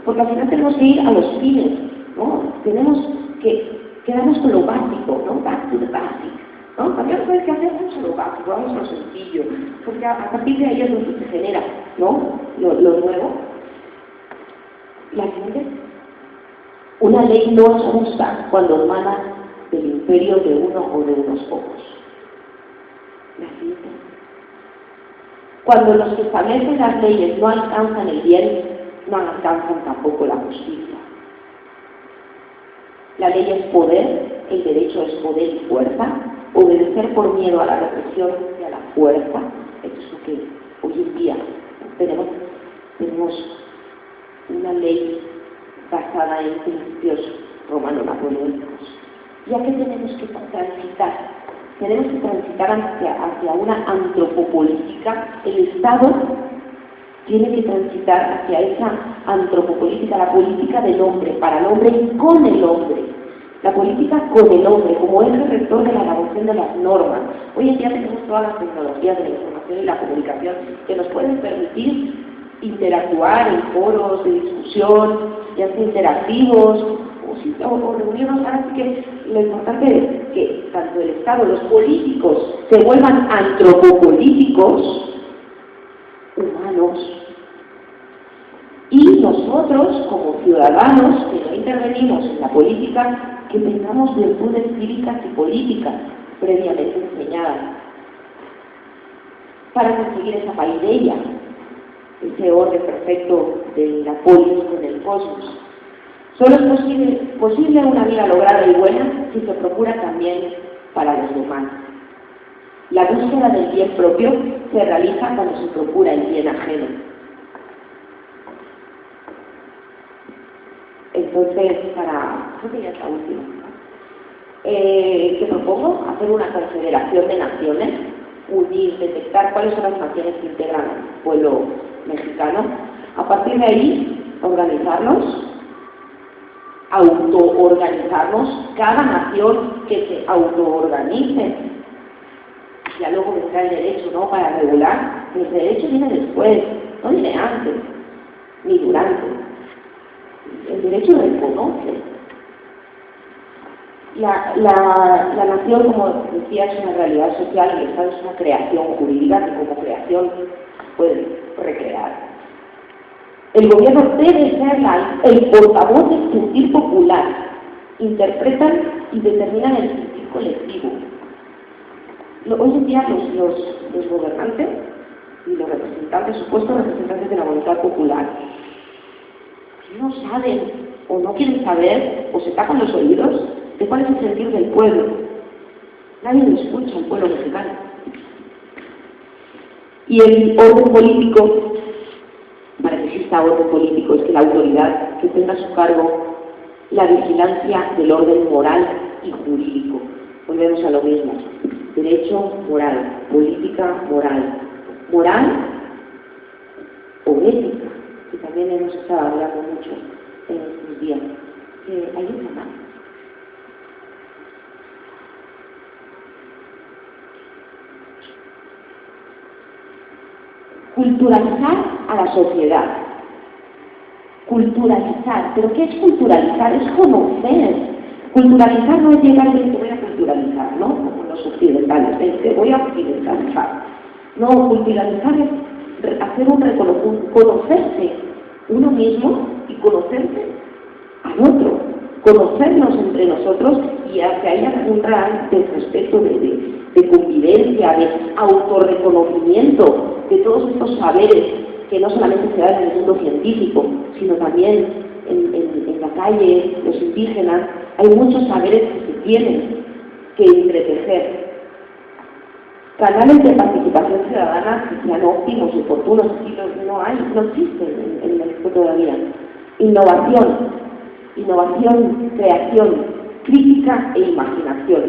porque al final tenemos que ir a los fines, ¿no? Tenemos que quedarnos con lo básico, ¿no? Back to the basic, ¿no? También sabes qué hacer, vamos a lo básico, vamos a lo sencillo, porque a partir de ahí es donde se genera, ¿no? Lo nuevo. La gente, una ley no es justa cuando emana del imperio de uno o de unos pocos. La gente, cuando los que establecen las leyes no alcanzan el bien, no alcanzan tampoco la justicia. La ley es poder, el derecho es poder y fuerza. Obedecer por miedo a la represión y a la fuerza, eso es lo que hoy en día tenemos una ley basada en principios romano-napoleónicos. ¿Ya que tenemos que transitar? Tenemos que transitar hacia una antropopolítica. El Estado tiene que transitar hacia esa antropopolítica, la política del hombre, para el hombre y con el hombre. La política con el hombre, como eje rector de la elaboración de las normas. Hoy en día tenemos todas las tecnologías de la información y la comunicación que nos pueden permitir interactuar en foros de discusión, ya sea interactivos o reunirnos. Ahora sí que lo importante es que tanto el Estado, los políticos, se vuelvan antropopolíticos, humanos, y nosotros, como ciudadanos que no intervenimos en la política, que tengamos virtudes cívicas y políticas previamente enseñadas para conseguir esa paideia, ese orden perfecto de la polis con el cosmos. Solo es posible una vida lograda y buena si se procura también para los demás. La búsqueda del bien propio se realiza cuando se procura el bien ajeno. Entonces, creo que ya es la última, ¿no? ¿Qué propongo? Hacer una confederación de naciones unir, detectar cuáles son las naciones que integran al pueblo mexicano. A partir de ahí, organizarnos, autoorganizarnos, cada nación que se autoorganice. Ya luego vendrá el derecho, ¿no?, para regular. El derecho viene después, no viene antes, ni durante. El derecho reconoce. La nación, como decía, es una realidad social y el Estado es una creación jurídica que como creación puede recrear. El gobierno debe ser el portavoz del sentir popular. Interpretan y determinan el sentir colectivo. Hoy en día los gobernantes y los representantes, supuestos representantes de la voluntad popular, no saben o no quieren saber o se tapan los oídos de cuál es el sentir del pueblo. Nadie lo escucha al pueblo mexicano. Y el orden político, para que exista orden político, es que la autoridad que tenga a su cargo la vigilancia del orden moral y jurídico. Volvemos a lo mismo. Derecho, moral. Política, moral. Moral o ética, que también hemos estado hablando mucho en estos días. Hay otra más. Culturalizar a la sociedad. Culturalizar. ¿Pero qué es culturalizar? Es conocer. Culturalizar no es llegar y decir, te voy a culturalizar, ¿no? Como los occidentales, te voy a occidentalizar. No, culturalizar es hacer un reconocimiento, conocerse uno mismo y conocerse al otro. Conocernos entre nosotros y hacia ahí un real de respeto, de convivencia, de autorreconocimiento de todos estos saberes que no solamente se dan en el mundo científico, sino también en la calle, los indígenas. Hay muchos saberes que se tienen que entretejer. Canales de participación ciudadana que sean óptimos y oportunos, no existen en México todavía. Innovación, creación, crítica e imaginación.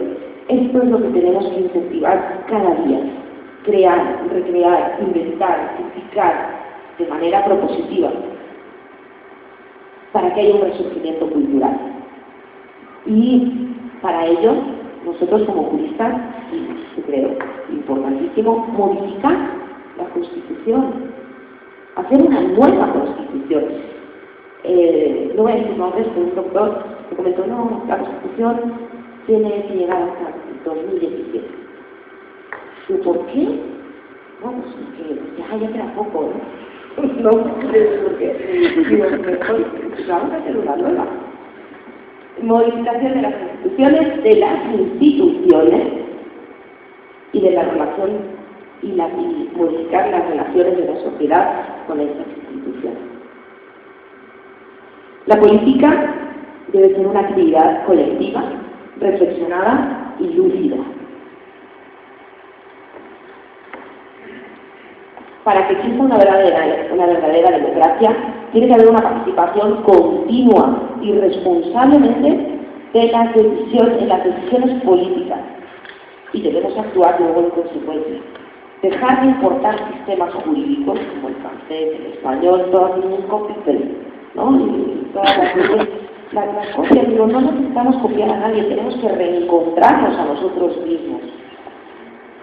Esto es lo que tenemos que incentivar cada día. Crear, recrear, inventar, criticar de manera propositiva para que haya un resurgimiento cultural. Y para ello, nosotros como juristas, y creo importantísimo, modificar la Constitución, hacer una nueva Constitución. No voy a decir nombres, pero un doctor me comentó, no, la Constitución tiene que llegar hasta 2017. ¿Y por qué? No, pues porque ya queda poco, ¿no? No, es lo que digo, mejor, vamos a hacer una nueva. Modificación de las instituciones y de la relación y modificar las relaciones de la sociedad con esas instituciones. La política debe ser una actividad colectiva, reflexionada y lúcida. Para que exista una verdadera democracia, tiene que haber una participación continua y responsablemente en las decisiones políticas, y debemos actuar luego en consecuencia. Dejar de importar sistemas jurídicos como el francés, el español, todas un copy-paste, ¿no? Y todas las copias, pero no necesitamos copiar a nadie, tenemos que reencontrarnos a nosotros mismos.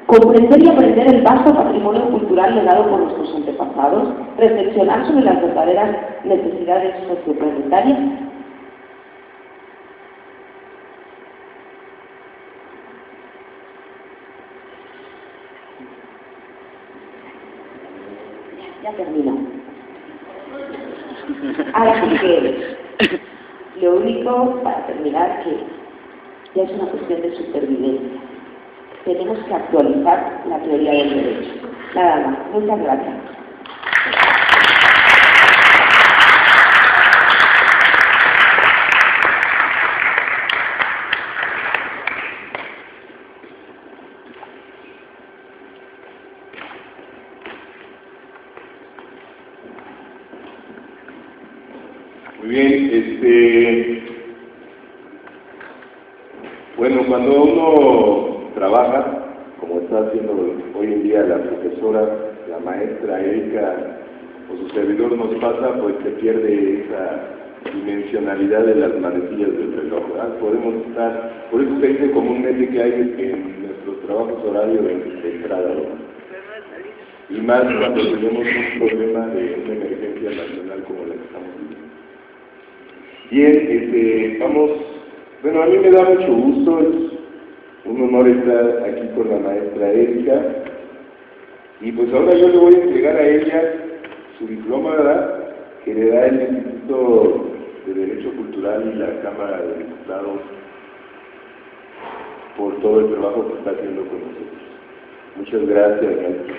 Comprender y aprender el vasto patrimonio cultural legado por nuestros antepasados, reflexionar sobre las verdaderas necesidades socioplanetarias. Ya termino. Ahora sí que lo único para terminar que ya es una cuestión de supervivencia. Tenemos que actualizar la teoría del derecho. Nada más. Muchas gracias. Muy bien, bueno, cuando uno trabaja como como está haciendo hoy en día la profesora, la maestra Erika, o su servidor nos pasa, pues se pierde esa dimensionalidad de las manecillas del reloj, ¿verdad? Podemos estar, por eso se dice comúnmente que hay en nuestros trabajos horarios de entrada, ¿no? Y más cuando tenemos un problema de una emergencia nacional como la que estamos viviendo. Bien, vamos, bueno, a mí me da mucho gusto, es un honor estar aquí con la maestra Erika, y pues ahora yo le voy a entregar a ella su diploma, ¿verdad?, que le da el Instituto de Derecho Cultural y la Cámara de Diputados por todo el trabajo que está haciendo con nosotros. Muchas gracias, maestra.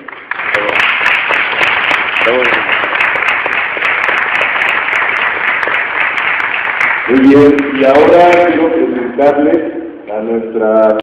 Muy bien, y ahora quiero presentarles a nuestra